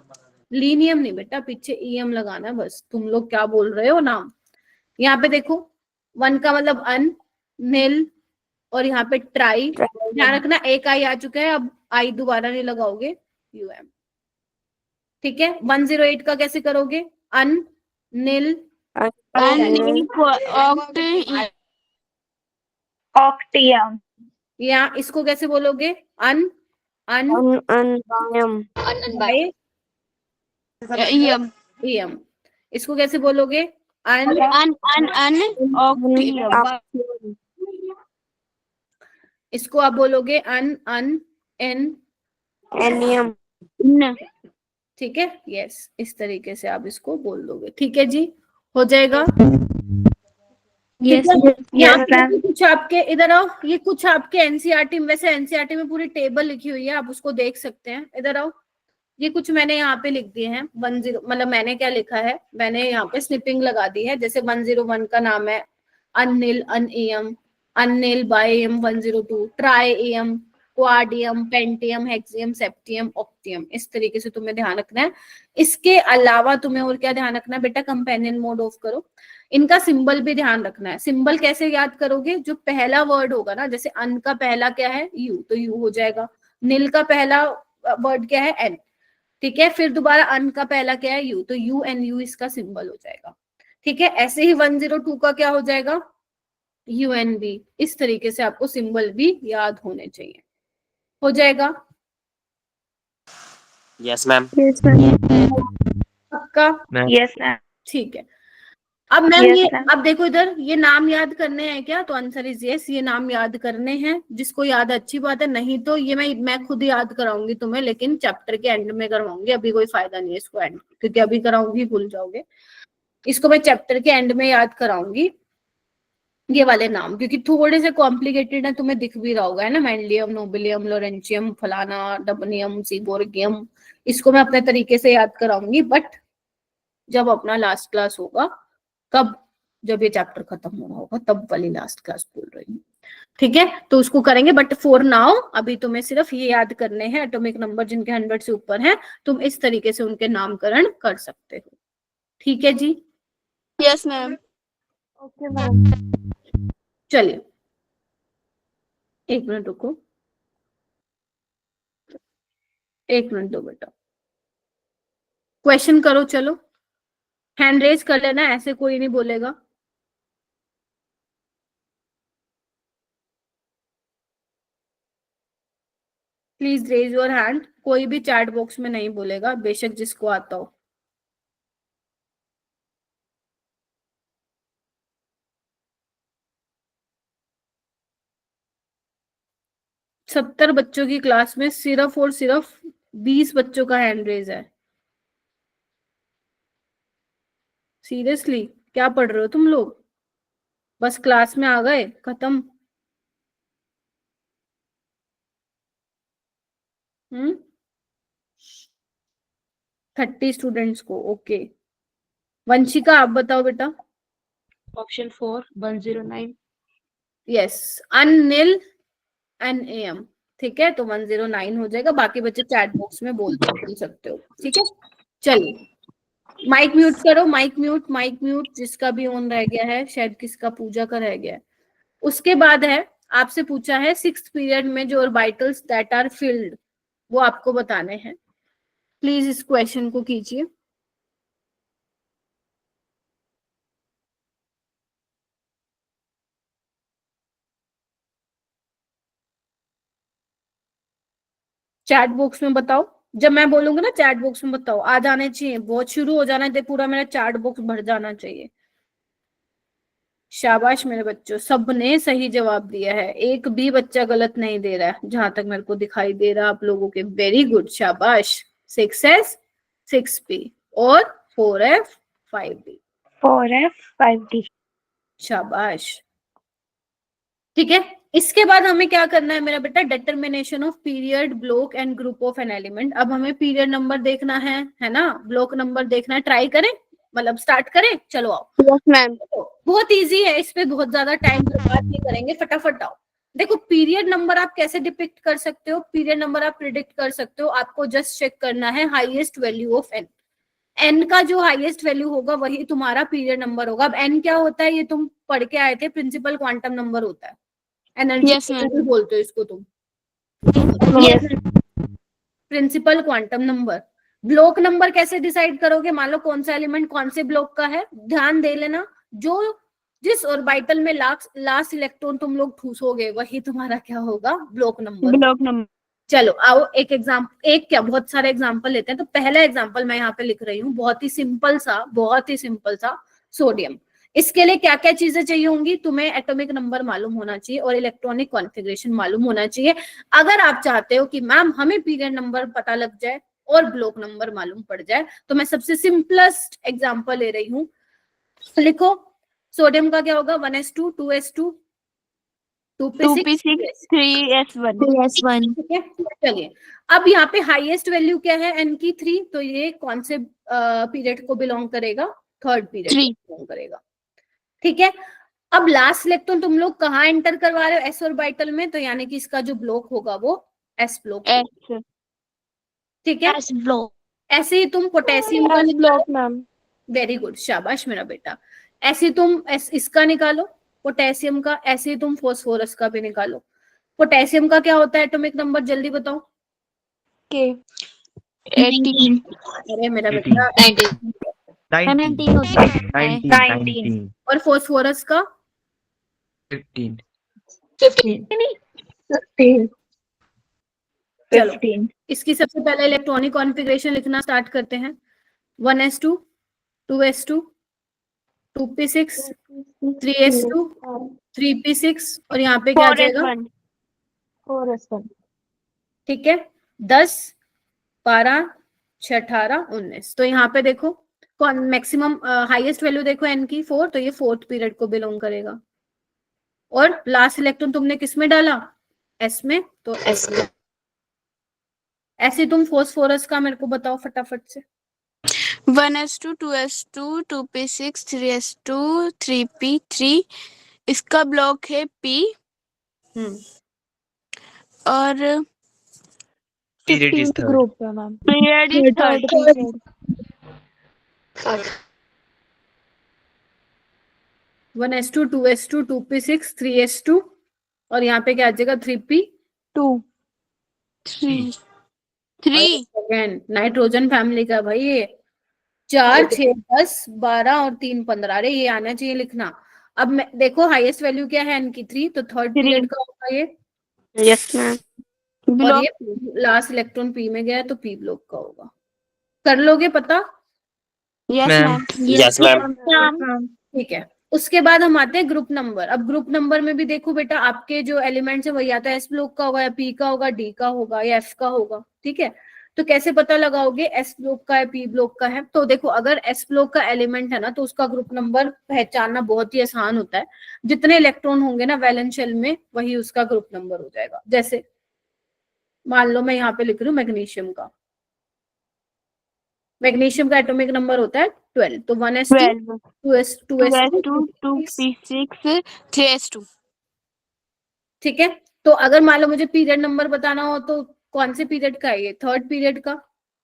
लीनियम नहीं बेटा, पीछे EM लगाना है बस। तुम लोग क्या बोल रहे हो नाम। यहाँ पे देखो 1 का मतलब अन, नील, और यहाँ पे ट्राई, ध्यान रखना एक आई आ चुका है, अब आई दोबारा नहीं लगाओगे, UM। ठीक है। 108 का कैसे करोगे, अन, नील, अनिल ऑक्टियम या इसको कैसे बोलोगे, अन, अन, बाय, यम EM। इसको कैसे बोलोगे, अन, अन ऑक्टियम इसको आप बोलोगे अन, अन, एन। न ठीक है, यस, इस तरीके से आप इसको बोल दोगे। ठीक है जी, हो जाएगा। Yes, ठीक है? यहाँ yes, पे ma'am. कुछ आपके, इधर आओ, ये कुछ आपके एनसीईआरटी में, वैसे एनसीईआरटी में पूरी टेबल लिखी हुई है, आप उसको देख सकते हैं। इधर आओ, ये कुछ मैंने यहाँ पे लिख दिए हैं 10, मतलब मैंने क्या लिखा है, मैंने यहाँ पे स्निपिंग लगा दी है। जैसे 101 का नाम है unnil, unium, unnilbium, 102 trium, quadium, pentium, hexium, septium, octium. इस तरीके से तुम्हें ध्यान रखना है। इसके अलावा तुम्हें और क्या ध्यान रखना है बेटा, कंपेनियन मोड ऑफ करो। इनका सिंबल भी ध्यान रखना है। सिंबल कैसे याद करोगे, जो पहला वर्ड होगा ना, जैसे अन का पहला क्या है, यू, तो यू हो जाएगा। नील का पहला वर्ड क्या है, एन। ठीक है, फिर दोबारा अन का पहला क्या है, यू, तो UNU इसका सिंबल हो जाएगा। ठीक है, ऐसे ही 102 का क्या हो जाएगा, UNB। इस तरीके से आपको सिंबल भी याद होने चाहिए। हो जाएगा Yes, ma'am. पक्का। Yes, ma'am. ठीक है। अब मैम Yes, ये, ma'am. अब देखो इधर, ये नाम याद करने हैं क्या, तो आंसर इज यस, ये नाम याद करने हैं। जिसको याद अच्छी बात है, नहीं तो ये मैं खुद याद कराऊंगी तुम्हें, लेकिन चैप्टर के एंड में करवाऊंगी। अभी कोई फायदा नहीं है इसको एंड, क्योंकि अभी कराऊंगी भूल जाओगे। इसको मैं चैप्टर के एंड में याद कराऊंगी, ये वाले नाम, क्योंकि थोड़े से कॉम्प्लिकेटेड है, तुम्हें दिख भी रहा होगा, है ना, मैंडलियम, नोबिलियम, लोरेंशियम, फलाना, डबनियम, सीबोर्गियम। इसको मैं अपने तरीके से याद कराऊंगी, बट जब अपना लास्ट क्लास होगा, कब, जब ये चैप्टर खत्म हो रहा होगा, तब वाली लास्ट क्लास बोल रही हूँ। ठीक है, तो उसको करेंगे, बट फॉर नाउ अभी तुम्हें सिर्फ ये याद करने हैं, एटॉमिक नंबर जिनके 100 से ऊपर हैं, तुम इस तरीके से उनके नामकरण कर सकते हो। ठीक है जी, यस मैम Okay, ma'am. चलिए 1 मिनट रुको, 1 मिनट दो बेटा, क्वेश्चन करो, चलो हैंड रेज कर लेना, ऐसे कोई नहीं बोलेगा। प्लीज रेज योर हैंड, कोई भी चैट बॉक्स में नहीं बोलेगा, बेशक जिसको आता हो। सत्तर बच्चों की क्लास में सिर्फ और सिर्फ 20 बच्चों का हैंड रेज है। सीरियसली, क्या पढ़ रहे हो तुम लोग, बस क्लास में आ गए, खत्म। 30 स्टूडेंट्स को, ओके। वंशिका आप बताओ बेटा। Option 4, 109. Yes, Anil, NAM। ठीक है, तो 109 हो जाएगा। बाकी बच्चे चैट बॉक्स में बोल सकते हो। ठीक है, चलिए माइक म्यूट करो, माइक म्यूट, माइक म्यूट, जिसका भी ऑन रह गया है, शायद किसका पूजा का रह गया है। उसके बाद है, आपसे पूछा है 6th पीरियड में जो ऑर्बिटल्स दैट आर फिल्ड, वो आपको बताने हैं। प्लीज इस क्वेश्चन को कीजिए। चैट बॉक्स में बताओ, जब मैं बोलूंगा ना चैट बॉक्स में बताओ, आ जाने चाहिए, बहुत शुरू हो जाना चाहिए, पूरा मेरा चैट बॉक्स भर जाना चाहिए। शाबाश मेरे बच्चों, सबने सही जवाब दिया है, एक भी बच्चा गलत नहीं दे रहा है, जहां तक मेरे को दिखाई दे रहा आप लोगों के। वेरी गुड, शाबाश। 6S 6P और 4F 5D, 4F 5D. शाबाश। ठीक है, इसके बाद हमें क्या करना है मेरा बेटा, determination of period, block and group of an element. अब हमें पीरियड नंबर देखना है ना, ब्लॉक नंबर देखना है। ट्राई करें, मतलब स्टार्ट करें, चलो आओ। Yes, ma'am. बहुत इजी है, इस पे बहुत ज्यादा टाइम बर्बाद नहीं करेंगे, फटाफट आओ। देखो पीरियड नंबर आप कैसे डिपिक्ट कर सकते हो, पीरियड नंबर आप प्रिडिक्ट कर सकते हो। आपको जस्ट चेक करना है highest value of N. N का जो हाईएस्ट वैल्यू होगा वही तुम्हारा पीरियड नंबर होगा। अब एन क्या होता है, ये तुम पढ़ के आए थे, प्रिंसिपल क्वांटम नंबर होता है, एनर्जी Yes, ma'am. बोलते हो इसको तुम, principal quantum number. Block number कैसे डिसाइड करोगे, मान लो कौन सा एलिमेंट कौन से ब्लॉक का है, ध्यान दे लेना, जो जिस ऑर्बिटल में लास्ट इलेक्ट्रॉन तुम लोग ठूसोगे वही तुम्हारा क्या होगा, ब्लॉक नंबर। Block number. चलो आओ एक एग्जाम्पल, एक क्या बहुत सारे एग्जाम्पल लेते हैं। तो पहला एग्जाम्पल मैं यहाँ पे लिख रही हूँ, बहुत ही सिंपल सा सोडियम। इसके लिए क्या क्या चीजें चाहिए होंगी, तुम्हें एटॉमिक नंबर मालूम होना चाहिए और इलेक्ट्रॉनिक कॉन्फ़िगरेशन मालूम होना चाहिए। अगर आप चाहते हो कि मैम हमें पीरियड नंबर पता लग जाए और ब्लॉक नंबर मालूम पड़ जाए, तो मैं सबसे सिंपलेस्ट एग्जाम्पल ले रही हूँ। लिखो सोडियम का क्या होगा, 1s2 2s2 2p6 3s1. 3s1. ठीक है, चलिए अब यहाँ पे हाईएस्ट वैल्यू क्या है एन की, 3। तो ये कौन से पीरियड को बिलोंग करेगा, थर्ड पीरियड को बिलोंग करेगा। ठीक है, अब लास्ट इलेक्ट्रॉन तुम लोग कहाँ एंटर करवा रहे हो, एस ऑर्बिटल में, तो यानी कि इसका जो ब्लॉक होगा वो एस ब्लॉक। S. ठीक है, S block. ऐसे ही तुम पोटेशियम का block, ma'am. वेरी गुड, शाबाश मेरा बेटा। ऐसे तुम इसका निकालो पोटेशियम का, ऐसे ही तुम फास्फोरस का भी निकालो। पोटेशियम का क्या होता है एटॉमिक नंबर, जल्दी बताओ। K. 18. अरे मेरा बेटा 19 होती है. 19. और फास्फोरस का 15. 15. चलो 15. इसकी सबसे पहले इलेक्ट्रॉनिक कॉन्फ़िगरेशन लिखना स्टार्ट करते हैं। 1s2 2s2 2p6 3s2 3p6 और यहाँ पे क्या आ जाएगा, 4s1. 4s1. ठीक है, 10 12 6 18 19। तो यहाँ पे देखो कौन मैक्सिमम हाईएस्ट वैल्यू देखो एन की 4, तो ये फोर्थ पीरियड को बिलोंग करेगा। और लास्ट इलेक्ट्रॉन तुमने किस में डाला, एस में, तो एस में। ऐसे तुम फास्फोरस का मेरे को बताओ फटाफट से। 1s2 2s2 2p6 3s2 3p3. इसका ब्लॉक है P और Period is 15th third. group है, ma'am. Period is third. 1s2 2s2 2p6 3s2 और यहाँ पे क्या आ जाएगा 3p। 3. नाइट्रोजन फैमिली का भाई ये 4 6 10 12 और 3 15। अरे ये आना चाहिए लिखना। अब मैं देखो हाईएस्ट वैल्यू क्या है एन की 3, तो थर्ड पीरियड का होगा ये। Yes ma'am. और ब्लॉक ये लास्ट इलेक्ट्रॉन पी में गया है तो पी ब्लॉक का होगा। कर लोगे पता, yes Ma'am. Ma'am. Yes, ma'am. ठीक है। उसके बाद हम आते हैं ग्रुप नंबर। अब ग्रुप नंबर में भी देखो बेटा आपके जो एलिमेंट्स है वही आता है, एस ब्लॉक का होगा या पी का होगा, डी का होगा या एफ का होगा। ठीक है, तो कैसे पता लगाओगे एस ब्लॉक का है पी ब्लॉक का है, तो देखो अगर एस ब्लॉक का एलिमेंट है ना तो उसका ग्रुप नंबर पहचानना बहुत ही आसान होता है। जितने इलेक्ट्रॉन होंगे ना वैलेंस शेल में वही उसका ग्रुप नंबर हो जाएगा। जैसे मान लो मैं यहाँ पे लिख रही हूँ मैग्नीशियम का, मैग्नीशियम का एटॉमिक नंबर होता है 12, तो 1s2 12. 2s2 2s2 2p6 3s2. ठीक है, तो अगर मान लो मुझे पीरियड नंबर बताना हो तो कौन से पीरियड का है ये, थर्ड पीरियड का।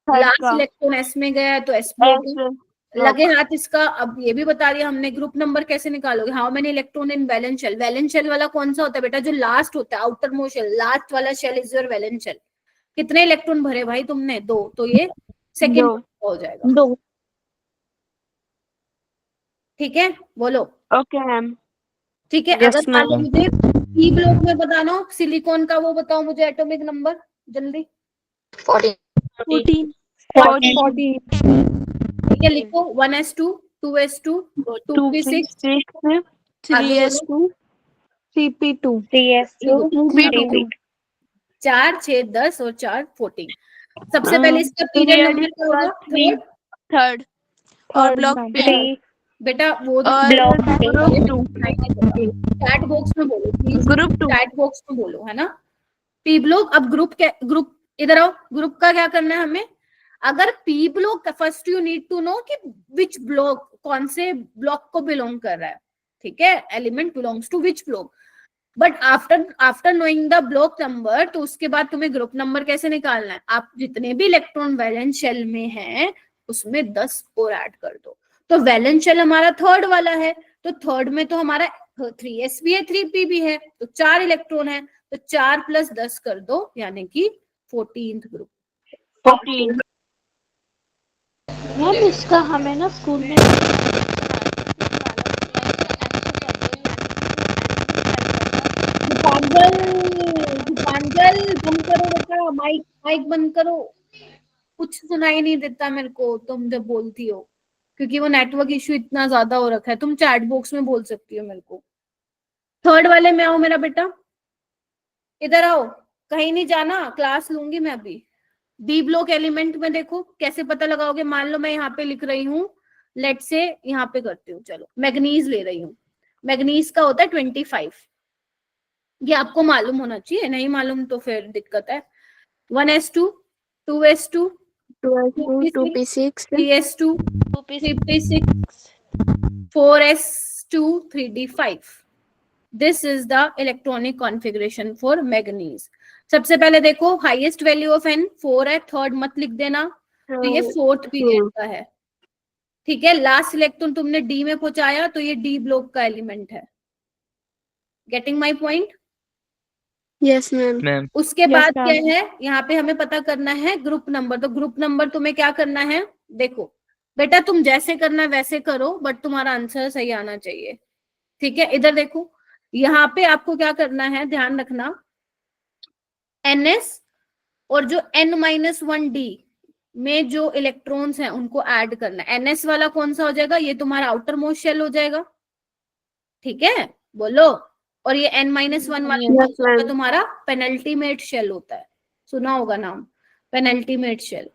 लास्ट इलेक्ट्रॉन एस में गया है तो एस ब्लॉक लगे हाथ इसका। अब ये भी बता दिया हमने ग्रुप नंबर कैसे निकालोगे, how many electron in valence shell. Valence shell वाला कौन सा होता है बेटा, जो लास्ट होता है, आउटर मोस्ट शेल, लास्ट वाला shell is your valence shell. कितने इलेक्ट्रॉन भरे भाई तुमने, 2, तो ये सेकंड हो जाएगा। 2. ठीक है, बोलो। Okay ma'am. ठीक है, Yes, अगर मान लो मुझे पी ब्लॉक में बताना हो सिलिकॉन का, वो बताओ मुझे एटॉमिक नंबर जल्दी। 14. 14. ठीक है, लिखो 1s2 2s2 2p6 3s2 3p2. 3s2 3p2. 4 6 10 और 4 14। सबसे पहले इसका पीरियड नंबर क्या होगा, थर्ड. और ब्लॉक 3. बेटा वो और ब्लॉक ग्रुप 2. चैट बॉक्स में बोलो प्लीज, ग्रुप 2 चैट बॉक्स में बोलो, है ना। पी ब्लॉक, अब ग्रुप इधर आओ, ग्रुप का क्या करना है हमें। अगर P block, first you need to know कि विच ब्लॉक, कौन से ब्लॉक को बिलोंग कर रहा है, ठीक है, element belongs to which block. But after knowing the block number, तो उसके बाद तुम्हें ग्रुप नंबर कैसे निकालना है। आप जितने भी इलेक्ट्रॉन वैलेंस शेल में हैं उसमें 10 और ऐड कर दो। तो वैलेंस शेल हमारा थर्ड वाला है, तो थर्ड में तो हमारा 3s भी है 3p भी है, तो 4 इलेक्ट्रॉन है, तो 4 + 10 कर दो, यानी कि 14th ग्रुप। 14 मैम इसका हमें ना स्कूल में दीपांजल बंद करो बेटा, माइक बंद करो, कुछ सुनाई नहीं देता मेरे को तुम जब बोलती हो, क्योंकि वो नेटवर्क इश्यू इतना ज्यादा हो रखा है। तुम चैट बॉक्स में बोल सकती हो मेरे को। थर्ड वाले में आओ मेरा बेटा, इधर आओ, कहीं नहीं जाना, क्लास लूंगी मैं अभी। डी ब्लॉक एलिमेंट में देखो कैसे पता लगाओगे। मान लो मैं यहाँ पे लिख रही हूँ, लेट से यहाँ पे करती हूँ, चलो मैग्नीज ले रही हूँ। मैग्नीज का होता है 25, ये आपको मालूम होना चाहिए, नहीं मालूम तो फिर दिक्कत है। 1s2 2s2 2p6 3s2 3p6 4s2 3d5। This is the electronic configuration for manganese. सबसे पहले देखो हाईएस्ट वैल्यू ऑफ n 4 है, थर्ड मत लिख देना, तो ये फोर्थ पीरियड का है, ठीक है। लास्ट इलेक्ट्रॉन तुमने डी में पहुंचाया, तो ये डी ब्लॉक का एलिमेंट है। Getting my point? Yes ma'am. Ma'am उसके बाद क्या है, यहाँ पे हमें पता करना है ग्रुप नंबर। तो ग्रुप नंबर तुम्हें क्या करना है, देखो बेटा तुम जैसे करना वैसे करो, बट तुम्हारा आंसर सही आना चाहिए, ठीक है। इधर देखो, यहाँ पे आपको क्या करना है, ध्यान रखना, ns और जो n-1d में जो इलेक्ट्रॉन्स हैं उनको ऐड करना है। ns वाला कौन सा हो जाएगा, ये तुम्हारा आउटर मोस्ट शेल हो जाएगा, ठीक है, बोलो। और ये n-1 वाला तुम्हारा पेनल्टीमेट शेल होता है, सुना होगा नाम, पेनल्टीमेट शेल।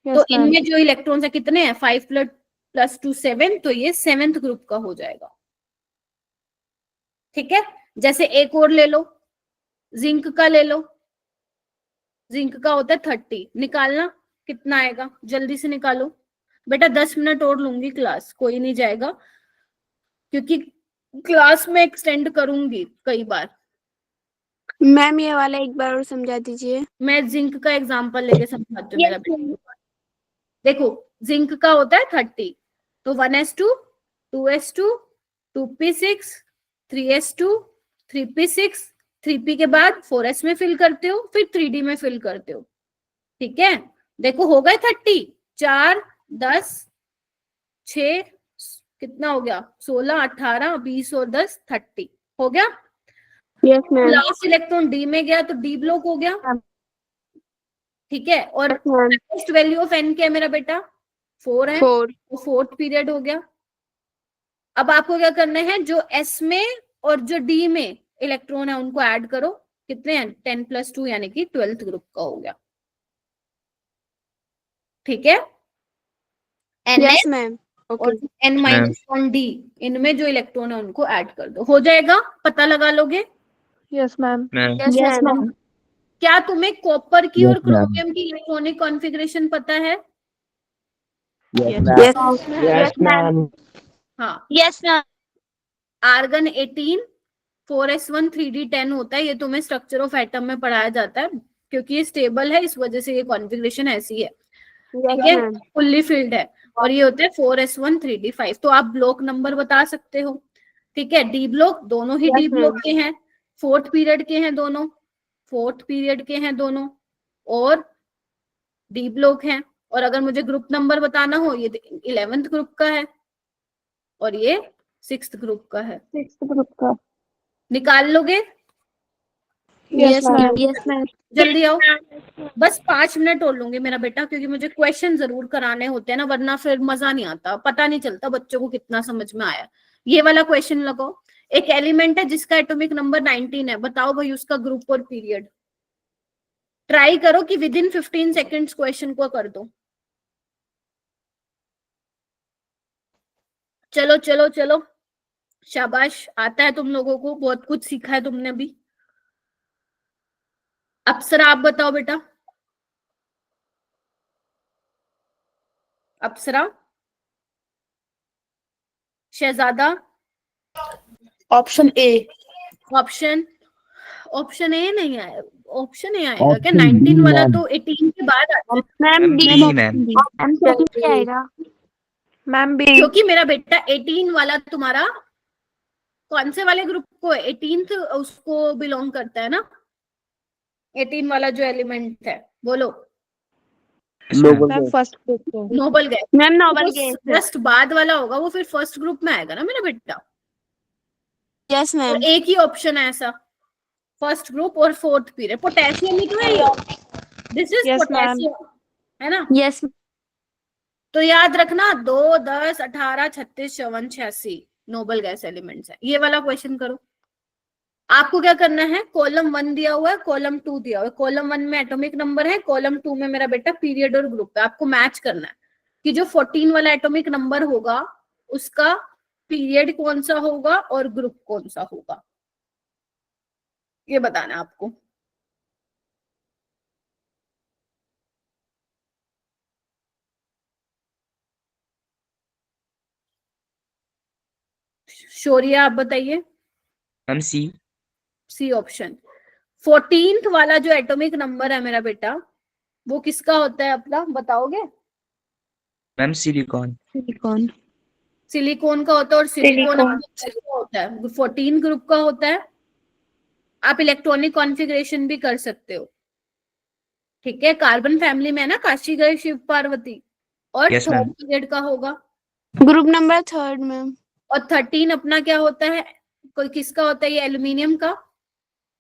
तो इनमें जो इलेक्ट्रॉन्स है कितने हैं, 5 + 2 7, तो ये 7th ग्रुप का हो जाएगा, ठीक है। जैसे एक और ले लो, जिंक का ले लो, जिंक का होता है 30, निकालना कितना आएगा, जल्दी से निकालो बेटा। 10 मिनट और लूंगी क्लास, कोई नहीं जाएगा, क्योंकि क्लास में एक्सटेंड करूंगी कई बार। मैम ये वाला एक बार और समझा दीजिए। मैं जिंक का एग्जांपल लेके समझाती हूँ मेरा बेटा। देखो जिंक का होता है 30, तो 1s2 2s2 2p6 3s2 3p6 3p के बाद 4s में फिल करते हो, फिर 3d में फिल करते हो, ठीक है। देखो हो गए 30, 4 10 6 कितना हो गया, 16 18 20 और 10 30 हो गया। Yes ma'am. Last electron D में गया तो डी ब्लॉक हो गया, ठीक है। और नेक्स्ट वैल्यू ऑफ n क्या है मेरा बेटा, 4 है, 4 तो फोर्थ पीरियड हो गया। अब आपको क्या करना है, जो s में और जो d में इलेक्ट्रॉन है उनको ऐड करो, कितने हैं, 10 + 2 यानी कि 12th ग्रुप का हो गया, ठीक है। Yes ma'am. और n-1d इनमें जो इलेक्ट्रॉन है उनको ऐड कर दो, हो जाएगा, पता लगा लोगे। Yes ma'am. Yes ma'am. क्या तुम्हें कॉपर की Yes, और ma'am. क्रोमियम की इलेक्ट्रॉनिक कॉन्फ़िगरेशन पता है? Yes, ma'am. हाँ, yes ma'am. Argon 18 4s1 3d10 होता है, ये तुम्हें स्ट्रक्चर ऑफ एटम में पढ़ाया जाता है, क्योंकि ये स्टेबल है, इस वजह से ये कॉन्फ़िगरेशन ऐसी है, ठीक है, फुल्ली फिल्ड है। और ये होते हैं 4s1 3d5। तो आप ब्लॉक नंबर बता सकते हो, ठीक है। डी ब्लॉक दोनों ही डी ब्लॉक के हैं, फोर्थ पीरियड के हैं दोनों, फोर्थ पीरियड के हैं दोनों, और डी ब्लॉक हैं। और अगर मुझे ग्रुप नंबर बताना हो, ये 11th ग्रुप का है और ये 6th ग्रुप का है। 6th ग्रुप का। निकाल लोगे? Yes ma'am. Yes ma'am. जल्दी आओ, बस 5 मिनट और लूंगी मेरा बेटा, क्योंकि मुझे क्वेश्चन जरूर कराने होते हैं ना, वरना फिर मजा नहीं आता, पता नहीं चलता बच्चों को कितना समझ में आया। ये वाला क्वेश्चन लगाओ, एक एलिमेंट है जिसका एटॉमिक नंबर 19 है, बताओ भाई उसका ग्रुप और पीरियड। ट्राई करो कि विद इन 15 सेकेंड्स क्वेश्चन को कर दो। चलो चलो चलो, शाबाश, आता है तुम लोगों को, बहुत कुछ सीखा है तुमने अभी। अप्सरा आप बताओ बेटा। Apsara, Shahzada, option A. Option option A नहीं आया, ऑप्शन ए आएगा क्या? Option 19 B, वाला मैम। तो 18 के बाद आता है, ma'am ma'am D. B ma'am. Ma'am second क्या आएगा? Ma'am B. क्योंकि मेरा बेटा 18 वाला तुम्हारा कौन से वाले ग्रुप को, 18th उसको बिलोंग करता है ना, 18 वाला जो एलिमेंट है, बोलो। Noble ma'am gap. First group को। Noble gas. मैम नोबल तो गैस। जस्ट बाद वाला होगा वो, फिर फर्स्ट ग्रुप में आएगा ना मेरा बेटा। यस तो मैम। एक ही ऑप्शन है ऐसा, फर्स्ट ग्रुप और फोर्थ पीरियड। पोटेशियम ही तो है ये, this is Yes, ma'am. Potassium, है ना। यस तो याद रखना 2, 10, 18, 36, 54, 86 नोबल गैस एलिमेंट्स है। ये वाला क्वेश्चन करो। आपको क्या करना है, कॉलम 1 दिया हुआ है, कॉलम 2 दिया हुआ है। कॉलम 1 में एटॉमिक नंबर है, कॉलम 2 में मेरा बेटा पीरियड और ग्रुप है। आपको मैच करना है कि जो 14 वाला एटॉमिक नंबर होगा उसका पीरियड कौन सा होगा और ग्रुप कौन सा होगा, ये बताना है आपको। शौर्या आप बताइए। मैम सी। C option. 14th वाला जो एटॉमिक नंबर है मेरा बेटा, वो किसका होता है अपना, बताओगे? Ma'am silicon. सिलिकॉन। सिलिकॉन का होता है, और सिलिकॉन Silicon. का होता है 14 ग्रुप का होता है। आप इलेक्ट्रॉनिक कॉन्फ़िगरेशन भी कर सकते हो, ठीक है। कार्बन फैमिली में है ना, काशी गए शिव पार्वती, और Yes, थर्ड ma'am. पीरियड का होगा। Group number 3 ma'am. और 13 अपना क्या होता है, कोई किसका होता है, ये एल्यूमिनियम का,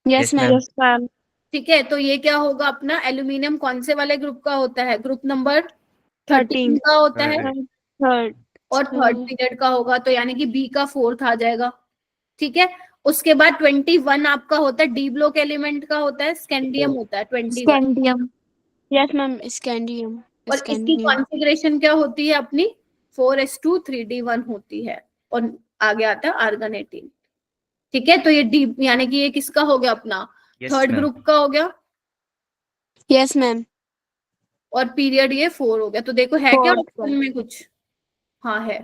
yes Yes, ma'am. ma'am. Yes, ma'am. ठीक है। तो ये क्या होगा अपना, एल्यूमिनियम कौन से वाले ग्रुप का होता है, ग्रुप नंबर 13 का होता है, Third. थर्ड। और थर्ड पीरियड का होगा, तो यानी कि बी का 4th आ जाएगा, ठीक है। उसके बाद 21 आपका होता है, डी ब्लॉक एलिमेंट का होता है, स्कैंडियम होता है 21। स्कैंडियम। Yes ma'am scandium. और इसकी कॉन्फ़िगरेशन क्या होती है अपनी, 4s2 3d1 होती है, और आगे आता है आर्गन 18, ठीक है। तो ये डी यानी कि ये किसका हो गया अपना, Yes, थर्ड ma'am. ग्रुप का हो गया, यस मैम। और पीरियड ये 4 हो गया। तो देखो है क्या Fourth ऑप्शन में कुछ, हाँ है।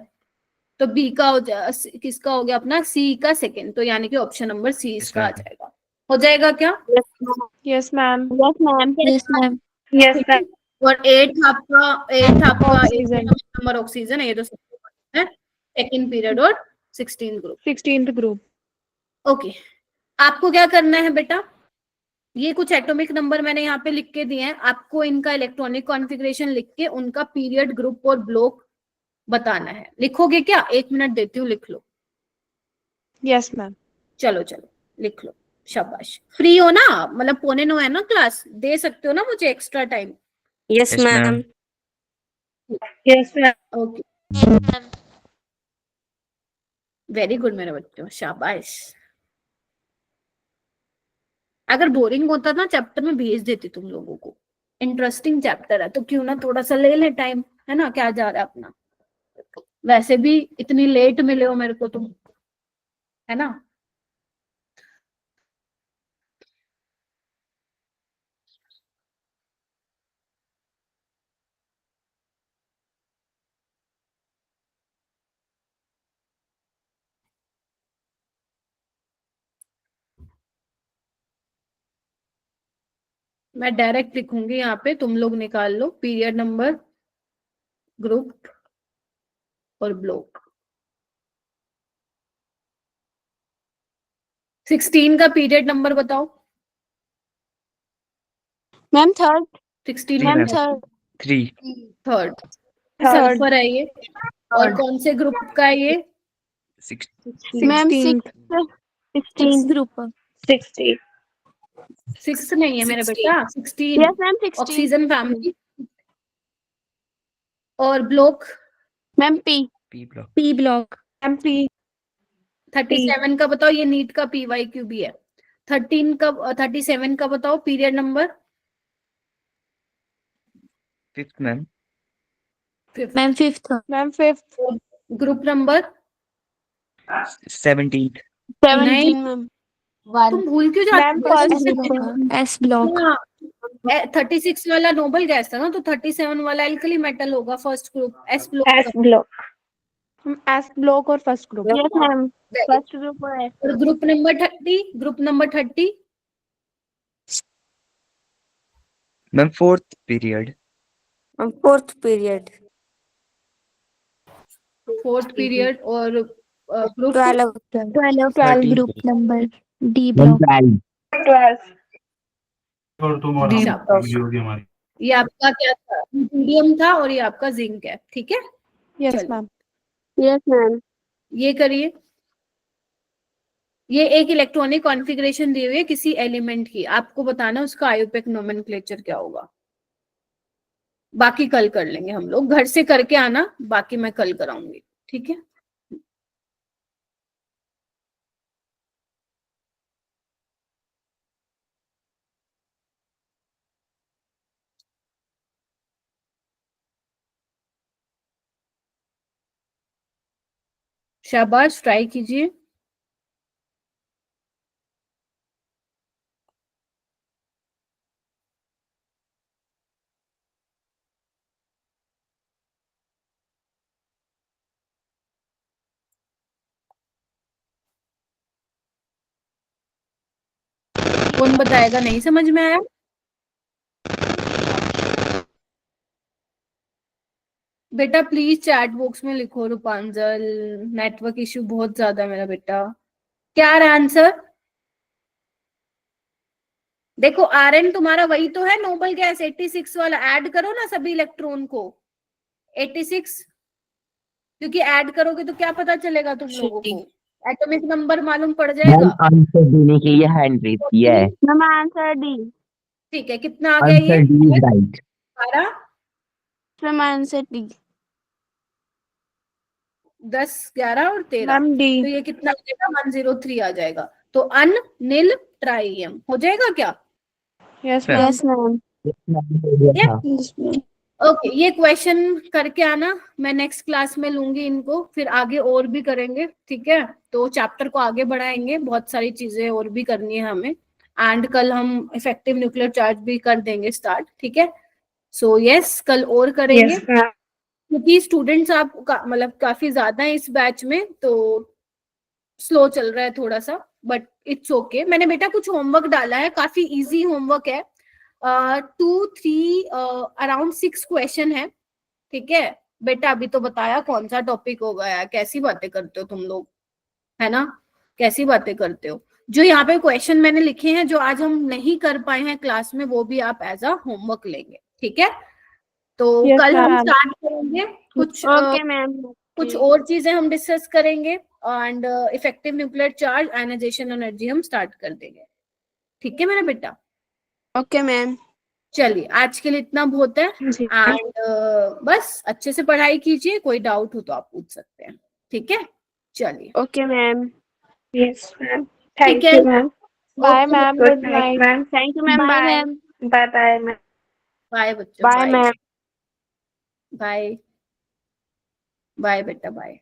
तो बी का हो जाए, किसका हो गया अपना, सी का सेकंड, तो यानी कि ऑप्शन नंबर सी Yes, इसका आ ma'am. जाएगा। हो जाएगा क्या? Yes, ma'am. Yes ma'am. Yes ma'am. Yes, ठीक है। ma'am. और 8 आपका Oxygen. नंबर ऑक्सीजन है, ये तो सबको पता है। सेकंड पीरियड और 16 ग्रुप। 16th group. ओके, आपको क्या करना है बेटा, ये कुछ एटॉमिक नंबर मैंने यहाँ पे लिख के दिए हैं, आपको इनका इलेक्ट्रॉनिक कॉन्फ़िगरेशन लिख के उनका पीरियड, ग्रुप और ब्लॉक बताना है। लिखोगे क्या? 1 मिनट देती हूँ, लिख लो। Yes, ma'am. चलो चलो लिख लो, शाबाश। फ्री हो ना, मतलब 8:45 है ना क्लास, दे सकते हो ना मुझे extra time? Yes Yes, ma'am. ma'am. Yes, ma'am. Okay, very good मेरे बच्चों, शाबाश। अगर बोरिंग होता ना चैप्टर में भेज देती तुम लोगों को, इंटरेस्टिंग चैप्टर है तो क्यों ना थोड़ा सा ले ले टाइम, है ना। क्या जा रहा है अपना, वैसे भी इतनी लेट मिले हो मेरे को तुम, है ना। मैं डायरेक्ट लिखूंगी यहाँ पे, तुम लोग निकाल लो पीरियड नंबर, ग्रुप और ब्लॉक। 16 का पीरियड नंबर बताओ। Ma'am third. 16 Three, ma'am ma'am. Third. 3. Third. Third. Sulphur है ये, और कौन से ग्रुप का है ये? 6. Ma'am 16th. 16 ग्रुप। 16. 6 नहीं है मेरा बेटा, 16 यस मैम 16। Oxygen family. और block ma'am P. P block. P block. Ma'am, P. 37 का बताओ, ये नीट का PYQ भी है। 13 का 37 का बताओ period number. 5th, ma'am. Ma'am fifth. Ma'am, 5th. Group number 17th. 17 ma'am. तुम भूल क्यों जाते मैम हो? First S block. हाँ, 36 वाला नोबल गैस था ना, तो 37 वाला एल्कली मेटल होगा first group, S S block. Block. S block और first group. Yes ma'am, first group है। और group number 30, group number 30 ma'am 4th period. Fourth period. Fourth period. और group 12 12 13 group number D block. 12। ये आपका क्या था? Medium था और ये आपका जिंक है, ठीक है। यस चलो। मैम। Yes ma'am. ये करिए। ये एक इलेक्ट्रॉनिक कॉन्फ़िगरेशन दी हुई है किसी एलिमेंट की, आपको बताना उसका आयुपेक नोमेनक्लेचर क्या होगा। बाकी कल कर लेंगे हम लोग, घर से करके आना, बाकी मैं कल कराऊंगी, ठीक है। शाबाश, ट्राई कीजिए। कौन बताएगा नहीं समझ में आया? बेटा प्लीज चैट बॉक्स में लिखो रूपांजल, नेटवर्क इश्यू बहुत ज्यादा है मेरा बेटा। क्या रहा आंसर? देखो आरएन तुम्हारा वही तो है नोबल गैस 86 वाला, ऐड करो ना सभी इलेक्ट्रॉन को 86, क्योंकि ऐड करोगे तो क्या पता चलेगा तुम लोगों को, एटॉमिक नंबर मालूम पड़ जाएगा। आंसर देने के लिए हैंड रेज किया है। Ma'am answer D. ठीक है, कितना आ गया ये? Answer D is right. 12, ma'am answer D. 10, 11 और 13, मैम डी। तो ये कितना आ जाएगा? 103 आ जाएगा। तो अन नील ट्राइयम हो जाएगा क्या? Yes ma'am. Ma'am. Yes ma'am. Okay, ये क्वेश्चन करके आना, मैं नेक्स्ट क्लास में लूंगी इनको, फिर आगे और भी करेंगे, ठीक है। तो चैप्टर को आगे बढ़ाएंगे, बहुत सारी चीजें और भी करनी है हमें, एंड कल हम इफेक्टिव न्यूक्लियर चार्ज भी कर देंगे स्टार्ट, ठीक है। सो यस, कल और करेंगे। Yes ma'am. क्योंकि स्टूडेंट्स आप मतलब काफी ज्यादा है इस बैच में, तो स्लो चल रहा है थोड़ा सा, बट इट्स ओके। मैंने बेटा कुछ होमवर्क डाला है, काफी इजी होमवर्क है, 2, 3 अराउंड 6 क्वेश्चन है, ठीक है। बेटा अभी तो बताया कौन सा टॉपिक होगा यार, कैसी बातें करते हो तुम लोग, है ना, कैसी बातें करते हो। जो यहाँ पे क्वेश्चन मैंने लिखे हैं जो आज हम नहीं कर पाए हैं क्लास में, वो भी आप एज अ होमवर्क लेंगे, ठीक है। तो Yes, कल हम ma'am. स्टार्ट करेंगे कुछ ओके मैम। कुछ और चीजें हम डिस्कस करेंगे, and effective nuclear charge, ionisation energy हम स्टार्ट कर देंगे, ठीक है मेरा बेटा। Okay ma'am. चलिए आज के लिए इतना बहुत है, जी। एंड बस अच्छे से पढ़ाई कीजिए, कोई डाउट हो तो आप पूछ सकते हैं, ठीक है। चलिए ओके मैम। Yes ma'am. ठीक थैंक है। You ma'am. Bye okay, ma'am. Good night ma'am. Thank you ma'am. Bye bye. Ma'am. Bye bye ma'am. Bye बच्चों, बाय मैम। बाय, बाय बेटा, बाय।